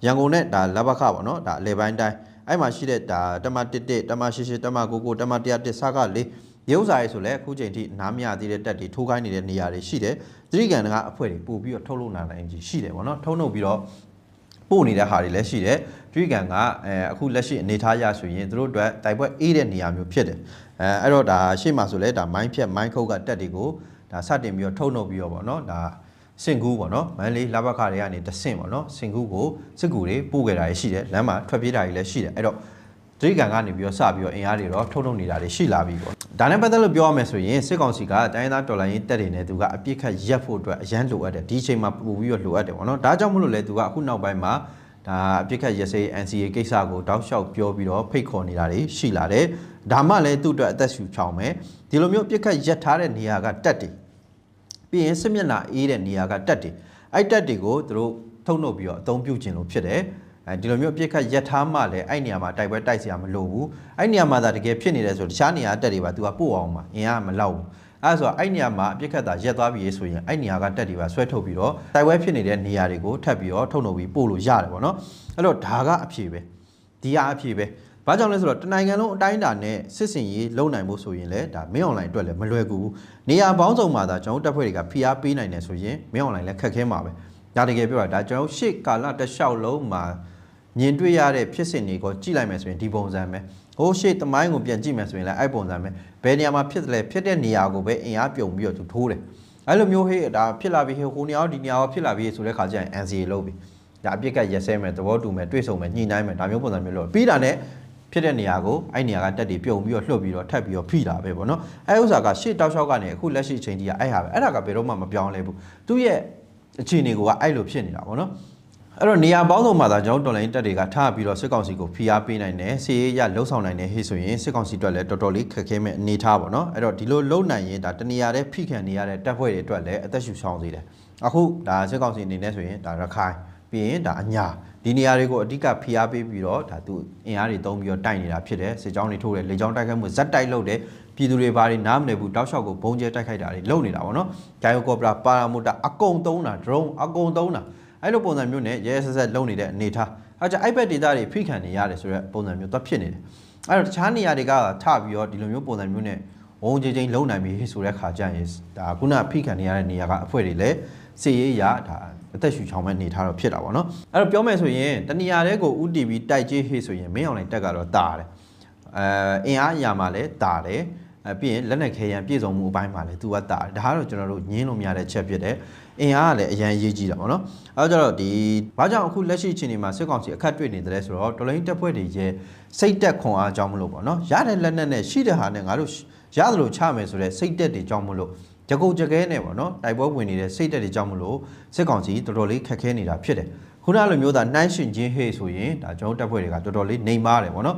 ရန်ကုန်နဲ့ဒါလဘခဗောနော်ဒါအလဲပိုင်းတိုင်းအဲ့မှာရှိတဲ့ဒါတမ11တမ88တမ99တမ101စက4ရုပ်စာရေးဆိုလဲအခုချိန်ထိနားမရသေးတဲ့တက်တွေထိုးခိုင်းနေတဲ့နေရာတွေရှိတယ်သတိကံကအဖွဲတွေပို့ပြီးတော့ထုတ်လုပ်လာနိုင်ကြီးရှိတယ်ဗောနော်ထုတ်လုပ်ပြီးတော့ပို့နေတဲ့ဟာတွေလည်းရှိတယ်သတိကံကအခုလက်ရှိအနေထားရဆိုရင်တို့အတွက်တိုက်ပွဲအေးတဲ့နေရာမျိုးဖြစ်တယ်အဲ့တော့ဒါရှေ့မှာဆိုလဲဒါမိုင်းဖြတ်မိုင်းခုတ်ကတက်တွေကိုဒါစတင်ပြီးတော့ထုတ်လုပ်ပြီးတော့ဗောနော်ဒါစင်ကူးပေါ့နော်မန်လေးလဘခတွေကနေတဆင့်ပေါ့နော်စင်ကူးကိုစစ်ကူတွေပို့ခဲ့တာရှိတယ်လမ်းမှာထွက်ပြေးတာတွေလည်းရှိတယ်အဲ့တော့ဒိဋ္ဌိကံကနေပြီးတော့စပြီးတော့အင်အားတွေတော့ထုတ်လုပ်နေတာတွေရှိလာပြီပေါ့ဒါနဲ့ပတ်သက်လို့ပြောရမယ်ဆိုရင်စစ်ကောင်စီကတိုင်းသားတော်လိုင်းရေးတက်တွေနဲ့သူကအပြစ်ခတ်ရက်ဖို့အတွက်အရန်လိုအပ်တယ်ဒီအချိန်မှာပို့ပြီးတော့လိုအပ်တယ်ပေါ့နော်ဒါကြောင့်မလို့လေသူကအခုနောက်ပိုင်းမှာဒါအပြစ်ခတ်ရက်စေး NCA ကိစ္စကိုတောက်လျှောက်ပြောပြီးတော့ဖိတ်ခေါ်နေတာတွေရှိလာတယ်ဒါမှလည်းသူ့အတွက်အသက်ရှူချောင်းမယ်ဒီလိုမျိုးအပြစ်ခတ်ရက်ထားတဲ့နေရာကတက်တယ်ပြီးရင်စစ်မျက်နှာအေးတဲ့နေရာကတက်တယ်အဲ့တက်တွေကိုသူတို့ထုတ်လုပ်ပြီးတော့အသုံးပြုခြင်းလို့ဖြစ်တယ်ဒီလိုမျိုးအပြစ်ခတ်ရက်ထားမှလည်းအဲ့နေရာမှာတိုက်ပွဲတိုက်စရာမလိုဘူးအဲ့နေရာမှာသာတကယ်ဖြစ်နေတယ်ဆိုတခြားနေရာတက်တွေပါသူကပို့အောင်မှာအင်အားမလောက်ဘူး အဲဆိုအဲ့နေရာမှာအပြစ်ခတ်တာရက်သွားပြီဆိုရင်အဲ့နေရာကတက်တွေပါဆွဲထုတ်ပြီးတော့တိုက်ပွဲဖြစ်နေတဲ့နေရာတွေကိုထပ်ပြီးတော့ထုတ်လုပ်ပြီးပို့လို့ရတယ်ပေါ့နော်အဲ့တော့ဒါကအဖြေပဲဒီကအဖြေပဲဘာကြောင့်လဲဆိုတော့တနိုင်ငံလုံးအတိုင်းအတာနဲ့စစ်စင်ရေးလုံနိုင်ဖို့ဆိုရင်လည်းဒါမင်းအွန်လိုင်းအတွက်လည်းမလွယ်ကူဘူးနေရာပေါင်းစုံမှာဒါကျွန်တော်တပ်ဖွဲ့တွေကဖိအားပေးနိုင်တယ်ဆိုရင်မင်းအွန်လိုင်းလည်းခက်ခဲမှာပဲဒါတကယ်ပြောတာဒါကျွန်တော်ရှေ့ကာလတစ်လျှောက်လုံးမှာမြင်တွေ့ရတဲ့ဖြစ်စဉ်တွေကိုကြည့်လိုက်မယ်ဆိုရင်ဒီပုံစံပဲဟိုရှေ့တမိုင်းကိုပြန်ကြည့်မယ်ဆိုရင်လည်းအဲ့ပုံစံပဲဘယ်နေရာမှာဖြစ်တယ်လဲဖြစ်တဲ့နေရာကိုပဲအင်အားပြုံပြီးတော့သူထိုးတယ်အဲ့လိုမျိုးဟေ့ဒါဖြစ်လာပြီးဟိုနေရာဒီနေရာဖြစ်လာပြီးဆိုတဲ့ခါကျရင် NCA လုပ်ပြီဒါအပြစ်ကရက်စဲမယ်သဘောတူမယ်တွေ့ဆုံမယ်ညှိနှိုင်းမယ်ဒါမျိုးပုံစံမျိုးလို့ပြီးတာနဲ့ဖြစ်တဲ့နေရာကိုအဲ့နေရာကတက်တွေပြုံပြီးတော့လှုပ်ပြီးတော့ထပ်ပြီးတော့ဖိတာပဲပေါ့နော်အဲ့ဥစ္စာကရှေ့တောက်လျှောက်ကနေအခုလက်ရှိအချိန်ကြီးကအဲ့ဟာပဲအဲ့ဒါကဘယ်တော့မှမပြောင်းလဲဘူးသူ့ရဲ့အခြေအနေကအဲ့လိုဖြစ်နေတာပေါ့နော်အဲ့တော့နေရာပေါင်းစုံမှာဒါကျွန်တော်တော်လိုင်းတက်တွေကထားပြီးတော့စစ်ကောင်စီကိုဖိအားပေးနိုင်တယ်စီရေးရလှုပ်ဆောင်နိုင်တယ်ဟေ့ဆိုရင်စစ်ကောင်စီအတွက်လည်းတော်တော်လေးခက်ခဲမဲ့အနေထားပေါ့နော်အဲ့တော့ဒီလိုလှုပ်နိုင်ရင်ဒါတနေရာတဲ့ဖိခံနေရတဲ့တပ်ဖွဲ့တွေအတွက်လည်းအသက်ရှူဆောင်စေတယ်အခုဒါစစ်ကောင်စီအနေနဲ့ဆိုရင်ဒါရခိုင်ပြီးရင်ဒါအညာဒီနေရာတွေကိုအဓိကဖိအားပေးပြီးတော့ဒါသူအင်အားတွေတုံးပြီးတော့တိုက်နေတာဖြစ်တယ်စစ်ကြောင်းတွေထိုးတယ်လေကြောင်းတိုက်ခိုက်မှုဇက်တိုက်လုပ်တယ်ပြည်သူတွေဘာတွေနားမလည်ဘူးတောက်လျှောက်ကိုဘုံကျဲတိုက်ခိုက်တာတွေလုပ်နေတာပေါ့နော်ဂျိုင်ယိုကော်ပရာပါရာမိုတာအကုန်သုံးတာ drone အကုန်သုံးတာအဲ့လိုပုံစံမျိုးနဲ့ရဲဆက်ဆက်လုပ်နေတဲ့အနေထားအဲ့ကြ iPad data တွေဖိခံနေရတယ်ဆိုတော့ပုံစံမျိုးသွားဖြစ်နေတယ်အဲ့တော့တခြားနေရာတွေကထပြီးတော့ဒီလိုမျိုးပုံစံမျိုးနဲ့ဝုံချင်းချင်းလုံနိုင်ပြီဆိုတဲ့ခါကျရင်ဒါခုနဖိခံနေရတဲ့နေရာကအဖွဲ့တွေလည်းစီရေးရဒါအသက်ရှူချောင်မဲ့နေထားတော့ဖြစ်တာပေါ့နော်အဲ့တော့ပြောမယ်ဆိုရင်တနေရာတဲ့ကိုဥတီပြီးတိုက်ကြေးဟေ့ဆိုရင်မင်းအောင်လိုင်းတက်ကတော့တာတယ်အင်အားအရာမှာလည်းတာတယ်ပြီးရင်လက်နက်ခဲယံပြည်စုံမှုအပိုင်းမှာလည်းသူကတာတယ်ဒါကတော့ကျွန်တော်တို့ညင်းလို့မရတဲ့ချက်ဖြစ်တယ်အင်အားကလည်းအရန်ရေးကြည့်တာပေါ့နော်အဲတော့ဒီဘာကြောင့်အခုလက်ရှိအချိန်ဒီမှာစစ်ကောင်စီအခက်တွေ့နေတယ်ဆိုတော့တော်လိုင်းတပ်ဖွဲ့တွေရဲ့စိတ်တက်ခွန်အားကြောင့်မလို့ပေါ့နော်ရတဲ့လက်နက်နဲ့ရှိတဲ့ဟာနဲ့ငါတို့ရတယ်လို့ချမယ်ဆိုတဲ့စိတ်တက်တွေကြောင့်မလို့ကြကုတ်ကြခဲနဲ့ပေါ့နော်တိုက်ပွဲဝင်နေတဲ့စိတ်တက်တွေကြောင့်မလို့စစ်ကောင်စီတော်တော်လေးခက်ခဲနေတာဖြစ်တယ်ခုနလိုမျိုးသာနှိုင်းရှင်ချင်းဟေ့ဆိုရင်ဒါကျွန်တော်တပ်ဖွဲ့တွေကတော်တော်လေးနေမားတယ်ပေါ့နော်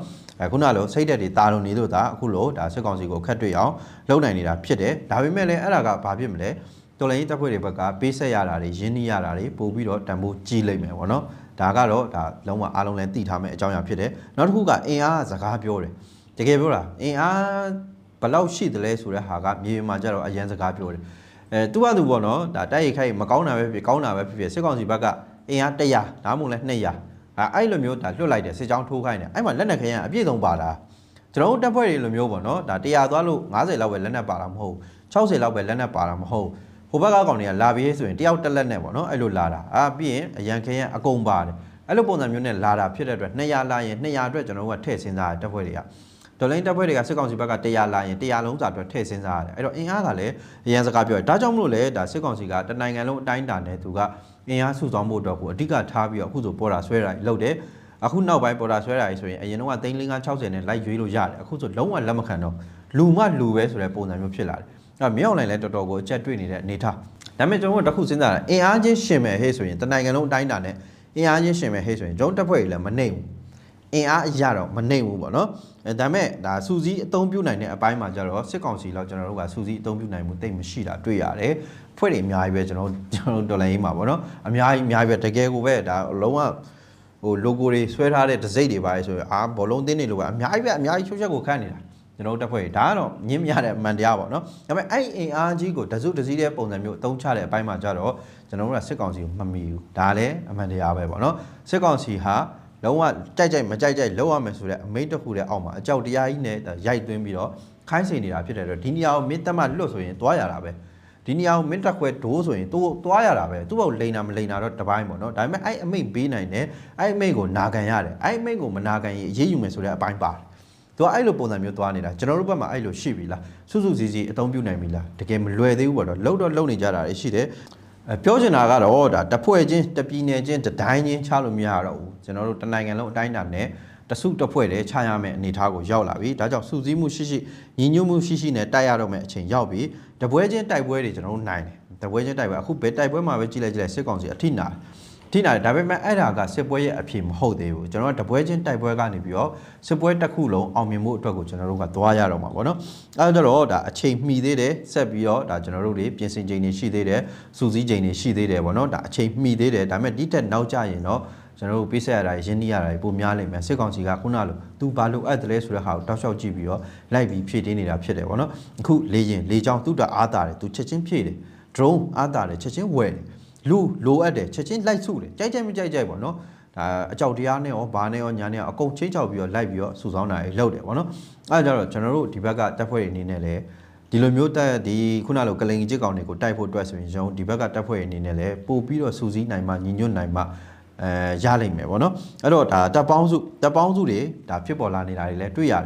ခုနလိုစိတ်တက်တွေတာလုံနေလို့ဒါအခုလိုဒါစစ်ကောင်စီကိုခက်တွေ့အောင်လုပ်နိုင်နေတာဖြစ်တယ်ဒါပေမဲ့လည်းအဲ့ဒါကဘာဖြစ်မလဲတော်လိုင်းတပ်ဖွဲ့တွေဘက်ကပေးဆက်ရတာတွေရင်းနှီးရတာတွေပို့ပြီးတော့တန်ဖိုးကြီးလိမ့်မယ်ပေါ့နော်ဒါကတော့ဒါလုံးဝအားလုံးလည်းသိထားမယ့်အကြောင်းအရာဖြစ်တယ်နောက်တစ်ခုကအင်အားစကားပြောတယ်တကယ်ပြောတာအင်အားဘယ်လောက်ရှိတယ်လဲဆိုတဲ့ဟာကမြေပြင်မှာကျတော့အရန်စကားပြောတယ်သူကသူပေါ့နော်ဒါတိုက်ရိုက်ခိုက်မကောင်းတာပဲဖြစ်ကောင်းတာပဲဖြစ်စစ်ကောင်စီဘက်ကအင်အား100ဒါမှမဟုတ်လဲ200အဲ့လိုမျိုးဒါလွတ်လိုက်တယ်စစ်ကြောင်းထိုးခိုင်းတယ်အဲ့မှာလက်နက်ခဲယံအပြည့်စုံပါတာကျွန်တော်တို့တပ်ဖွဲ့တွေလိုမျိုးပေါ့နော်ဒါ100သွားလို့50လောက်ပဲလက်နက်ပါတာမဟုတ်60လောက်ပဲလက်နက်ပါတာမဟုတ်ဟိုဘက်ကကောင်တွေကလာပြီးဆိုရင်တယောက်တက်လက်နဲ့ပေါ့နော်အဲ့လိုလာတာပြီးရင်အရန်ခဲယံအကုန်ပါတယ်အဲ့လိုပုံစံမျိုးနဲ့လာတာဖြစ်တဲ့အတွက်200လာရင်200အတွက်ကျွန်တော်တို့ကထည့်စဉ်းစားတဲ့တပ်ဖွဲ့တွေကဒေါ်လာတပ်ဖွဲ့တွေကစစ်ကောင်စီဘက်က100လာရင်100လုံးစာအတွက်ထည့်စဉ်းစားရတယ်အဲ့တော့အင်အားကလည်းအရန်စကားပြောတယ်ဒါကြောင့်မလို့လေဒါစစ်ကောင်စီကတနိုင်ငံလုံးအတိုင်းအတာနဲ့သူကအင်အားစုဆောင်းဖို့အတွက်ကိုအဓိကထားပြီးတော့အခုဆိုပေါ်တာဆွဲတာလုပ်တယ်အခုနောက်ပိုင်းပေါ်တာဆွဲတာဆိုရင်အရင်တော့က35060နဲ့လိုက်ရွေးလို့ရတယ်အခုဆိုလုံးဝလက်မခံတော့လူမှလူပဲဆိုတဲ့ပုံစံမျိုးဖြစ်လာတယ်အဲ့မြောက်နိုင်လဲတော်တော်ကိုအကျက်တွေ့နေတဲ့အနေထားဒါပေမဲ့ကျွန်တော်တို့တစ်ခုစဉ်းစားတာအင်အားချင်းရှင်မဲ့ဟဲ့ဆိုရင်တနိုင်ငံလုံးအတိုင်းအတာနဲ့အင်အားချင်းရှင်မဲ့ဟဲ့ဆိုရင်ကျွန်တော်တပ်ဖွဲ့တွေလည်းမနှိမ့်ဘူးအင်အားအရတော့မနှိမ့်ဘူးပေါ့နော်ဒါပေမဲ့ဒါစူးစီးအသုံးပြုနိုင်တဲ့အပိုင်းမှာကျတော့စစ်ကောင်စီလောက်ကျွန်တော်တို့ကစူးစီးအသုံးပြုနိုင်မှုတိတ်မရှိတာတွေ့ရတယ်ဖွဲ့တွေအများကြီးပဲကျွန်တော်တို့တော်လိုင်းရေးမှာပေါ့နော်အများကြီးပဲတကယ်ကိုပဲဒါလုံးဝဟို logo တွေဆွဲထားတဲ့ဒစိမ့်တွေပါလေဆိုရင်ဘောလုံးတင်းနေလို့ပဲအများကြီးချိုးချက်ကိုခန့်နေတာကျွန်တော်တို့တက်ဖွဲ့ဒါကတော့ညင်းမရတဲ့အမှန်တရားပေါ့နော်ဒါပေမဲ့အဲ့အင်အားကြီးကိုတစုတစည်းတဲ့ပုံစံမျိုးအသုံးချတဲ့အပိုင်းမှာကျတော့ကျွန်တော်တို့ကစစ်ကောင်စီကိုမမီဘူးဒါလည်းအမှန်တရားပဲပေါ့နော်စစ်ကောင်စီဟာလုံးဝကြိုက်မကြိုက်လောက်ရမယ်ဆိုတဲ့အမိန့်တစ်ခုတည်းအောက်မှာအကြောက်တရားကြီးနဲ့ရိုက်သွင်းပြီးတော့ခိုင်းစိန်နေတာဖြစ်တဲ့အတွက်ဒီနေရာကိုမင်းတက်မှလွတ်ဆိုရင်တွားရတာပဲဒီနေရာကိုမင်းတက်ခွဲဒိုးဆိုရင်သူ့တွားရတာပဲသူ့ဘောလိန်တာမလိန်တာတော့တပိုင်းပေါ့နော်ဒါပေမဲ့အဲ့အမိန့်ပေးနိုင်တယ်အဲ့အမိန့်ကိုနာခံရတယ်အဲ့အမိန့်ကိုမနာခံရင်အရေးယူမယ်ဆိုတဲ့အပိုင်းပါတယ်သူကအဲ့လိုပုံစံမျိုးသွားနေတာကျွန်တော်တို့ဘက်မှာအဲ့လိုရှိပြီလားစုစုစည်းစည်းအသုံးပြုနိုင်ပြီလားတကယ်မလွယ်သေးဘူးပေါ့တော့လုံနေကြတာရှိတယ်ပြောချင်တာကတော့ဒါတဖွဲ့ချင်းတပြည်နယ်ချင်းတတိုင်းချင်းချလို့မရတော့ဘူးကျွန်တော်တို့တနိုင်ငံလုံးအတိုင်းအတာနဲ့တစုတဖွဲ့တည်းချရမယ်အနေထားကိုရောက်လာပြီဒါကြောင့်စုစည်းမှုရှိညီညွတ်မှုရှိနဲ့တိုက်ရတော့မယ်အချိန်ရောက်ပြီတပွဲချင်းတိုက်ပွဲတွေကျွန်တော်တို့နိုင်တယ်တပွဲချင်းတိုက်ပွဲအခုဘယ်တိုက်ပွဲမှာပဲကြည့်လိုက်စစ်ကောင်စီအထိနာတယ်ဒါပေမဲ့အဲ့ဒါကစစ်ပွဲရဲ့အဖြစ်မဟုတ်သေးဘူးကျွန်တော်တို့တပွဲချင်းတိုက်ပွဲကနေပြီးတော့စစ်ပွဲတစ်ခုလုံးအောင်မြင်မှုအတွက်ကိုကျွန်တော်တို့ကသွားရတော့မှာပေါ့နော်အဲ့တော့ဒါအချိန်မှီသေးတယ်ဆက်ပြီးတော့ဒါကျွန်တော်တို့တွေပြင်ဆင်ချိန်တွေရှိသေးတယ်စူးစီးချိန်တွေရှိသေးတယ်ပေါ့နော်ဒါအချိန်မှီသေးတယ်ဒါပေမဲ့ဒီတက်နောက်ကျရင်တော့ ကျွန်တော်တို့ပေးဆက်ရတာရင်းနှီးရတာပုံများလိမ့်မယ်စစ်ကောင်စီကခုနလိုသူဘာလို့အပ်တယ်လဲဆိုတဲ့ဟာကိုတောက်လျှောက်ကြည့်ပြီးတော့လိုက်ပြီးဖြည့်တင်းနေတာဖြစ်တယ်ပေါ့နော်အခုလေကြောင်းသူ့တာအားတာတယ်သူချက်ချင်းဖြည့်တယ် drone အားတာတယ်ချက်ချင်းဝယ်တယ်လူလိုအပ်တယ်ချက်ချင်းလိုက်စုတယ်ကြိုက်မကြိုက်ပေါ့နော်ဒါအကြောက်တရားနဲ့ရောဘာနဲ့ရောညာနဲ့ရောအကုန်ချင်းချောက်ပြီးတော့လိုက်ပြီးတော့စုဆောင်းတာတွေလုပ်တယ်ပေါ့နော်အဲဒါကြတော့ကျွန်တော်တို့ဒီဘက်ကတပ်ဖွဲ့တွေအနေနဲ့လည်းဒီလိုမျိုးတက်ဒီခုနလိုကလိန်ကြီးကောင်တွေကိုတိုက်ဖို့အတွက်ဆိုရင်ကျွန်တော်ဒီဘက်ကတပ်ဖွဲ့အနေနဲ့လည်းပို့ပြီးတော့စူးစီးနိုင်မှညီညွတ်နိုင်မှရလိမ့်မယ်ပေါ့နော်အဲ့တော့ဒါတပ်ပေါင်းစုတွေဒါဖြစ်ပေါ်လာနေတာတွေလည်းတွေ့ရတယ်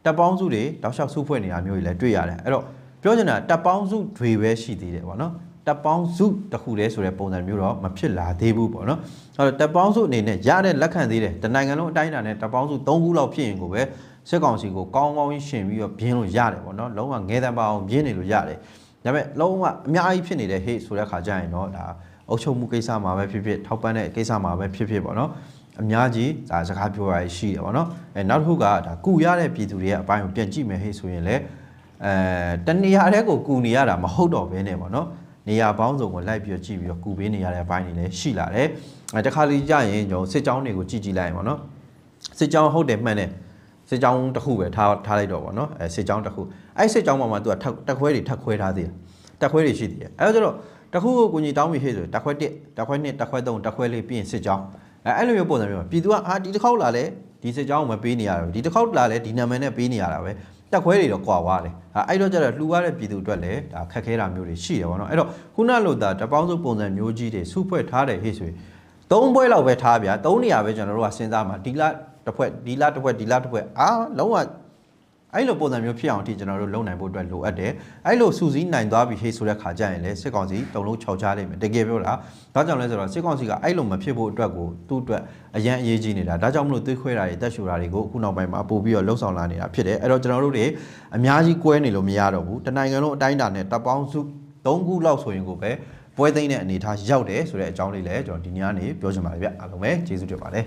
တပ်ပေါင်းစုတွေတောက်လျှောက်စုဖွဲ့နေတာမျိုးတွေလည်းတွေ့ရတယ်အဲ့တော့ပြောချင်တာတပ်ပေါင်းစုတွေပဲရှိသေးတယ်ပေါ့နော်တပ်ပေါင်းစုတစ်ခုတည်းဆိုတဲ့ပုံစံမျိုးတော့မဖြစ်လာသေးဘူးပေါ့နော်အဲ့တော့တပ်ပေါင်းစုအနေနဲ့ရတဲ့လက်ခံသေးတယ်တနိုင်ငံလုံးအတိုင်းအတာနဲ့တပ်ပေါင်းစု3ခုလောက်ဖြစ်ရင်ကိုပဲစစ်ကောင်စီကိုကောင်းကောင်းရှင်ပြီးတော့ပြင်းလို့ရတယ်ပေါ့နော်လုံးဝငဲတမ်းပါအောင်ပြင်းနေလို့ရတယ်ဒါပေမဲ့လုံးဝအများကြီးဖြစ်နေတဲ့ဟေ့ဆိုတဲ့ခါကျရင်တော့ဒါအုပ်ချုပ်မှုကိစ္စမှာပဲဖြစ်ထောက်ပံ့တဲ့ကိစ္စမှာပဲဖြစ်ပေါ့နော်အများကြီးဒါစကားပြောရရှိတယ်ပေါ့နော်နောက်တစ်ခုကဒါကူရတဲ့ပြည်သူတွေရဲ့အပိုင်းကိုပြန်ကြည့်မယ်ဟေ့ဆိုရင်လည်းတနေရာတည်းကိုကူနေရတာမဟုတ်တော့ဘဲနဲ့ပေါ့နော်နေရာပေါင်းစုံကိုလိုက်ပြီးကြည့်ပြီးတော့ကူပေးနေရတဲ့အပိုင်းတွေလည်းရှိလာတယ်တခါလေးကြာရင်ကျွန်တော်စစ်ကြောင်းတွေကိုကြည့်လိုက်ရင်ပေါ့နော်စစ်ကြောင်းဟုတ်တယ်မှန်တယ်စစ်ကြောင်းတစ်ခုပဲထားလိုက်တော့ပေါ့နော်စစ်ကြောင်းတစ်ခုစစ်ကြောင်းပေါ်မှာသူကတက်ခွဲတွေထပ်ခွဲထားသေးတယ်တက်ခွဲတွေရှိသေးတယ်အဲဒါကျတော့တစ်ခုကိုကိုကြီးတောင်းပြီးဟဲ့ဆိုတက်ခွဲ1တက်ခွဲ2တက်ခွဲ3တက်ခွဲ4ပြီးရင်စစ်ကြောင်းအဲ့လိုမျိုးပုံစံမျိုးပြည်သူကဒီတစ်ခေါက်လာလဲဒီစစ်ကြောင်းကိုမပေးနေရတော့ဒီတစ်ခေါက်လာလဲဒီနာမည်နဲ့ပေးနေရတာပဲတက်ခွဲတွေတော့ကွာသွားတယ်အဲ့တော့ကျတော့လှူရတဲ့ပြည်သူအတွက်လည်းဒါခက်ခဲတာမျိုးတွေရှိတယ်ပေါ့နော်အဲ့တော့ခုနလိုဒါတပေါင်းစုပုံစံမျိုးကြီးတွေစုဖွဲ့ထားတယ်ဟဲ့ဆိုရင်3ပွဲလောက်ပဲထားဗျာ3နေရာပဲကျွန်တော်တို့ကစဉ်းစားမှာဒီလတစ်ဖွဲ့လုံးဝအဲ့လိုပုံစံမျိုးဖြစ်အောင်အထိကျွန်တော်တို့လုပ်နိုင်ဖို့အတွက်လိုအပ်တယ်အဲ့လိုစူးစီးနိုင်သွားပြီဟေ့ဆိုတဲ့ခါကျရင်လည်းစစ်ကောင်စီတုံလုံးခြောက်ချလိမ့်မယ်တကယ်ပြောတာဒါကြောင့်လဲဆိုတော့စစ်ကောင်စီကအဲ့လိုမဖြစ်ဖို့အတွက်ကိုသူ့အတွက်အရန်အရေးကြီးနေတာဒါကြောင့်မလို့သွေးခွဲတာတွေတက်ရှူတာတွေကိုအခုနောက်ပိုင်းမှာပို့ပြီးတော့လှုပ်ဆောင်လာနေတာဖြစ်တယ်အဲ့တော့ကျွန်တော်တို့တွေအများကြီးကွဲနေလို့မရတော့ဘူးတနိုင်ငံလုံးအတိုင်းအတာနဲ့တပ်ပေါင်းစု3ခုလောက်ဆိုရင်ကိုပဲပွဲသိမ်းတဲ့အနေအထားရောက်တယ်ဆိုတဲ့အကြောင်းလေးလည်းကျွန်တော်ဒီနေ့ကနေပြောချင်ပါတယ်ဗျအားလုံးပဲကျေးဇူးတင်ပါတယ်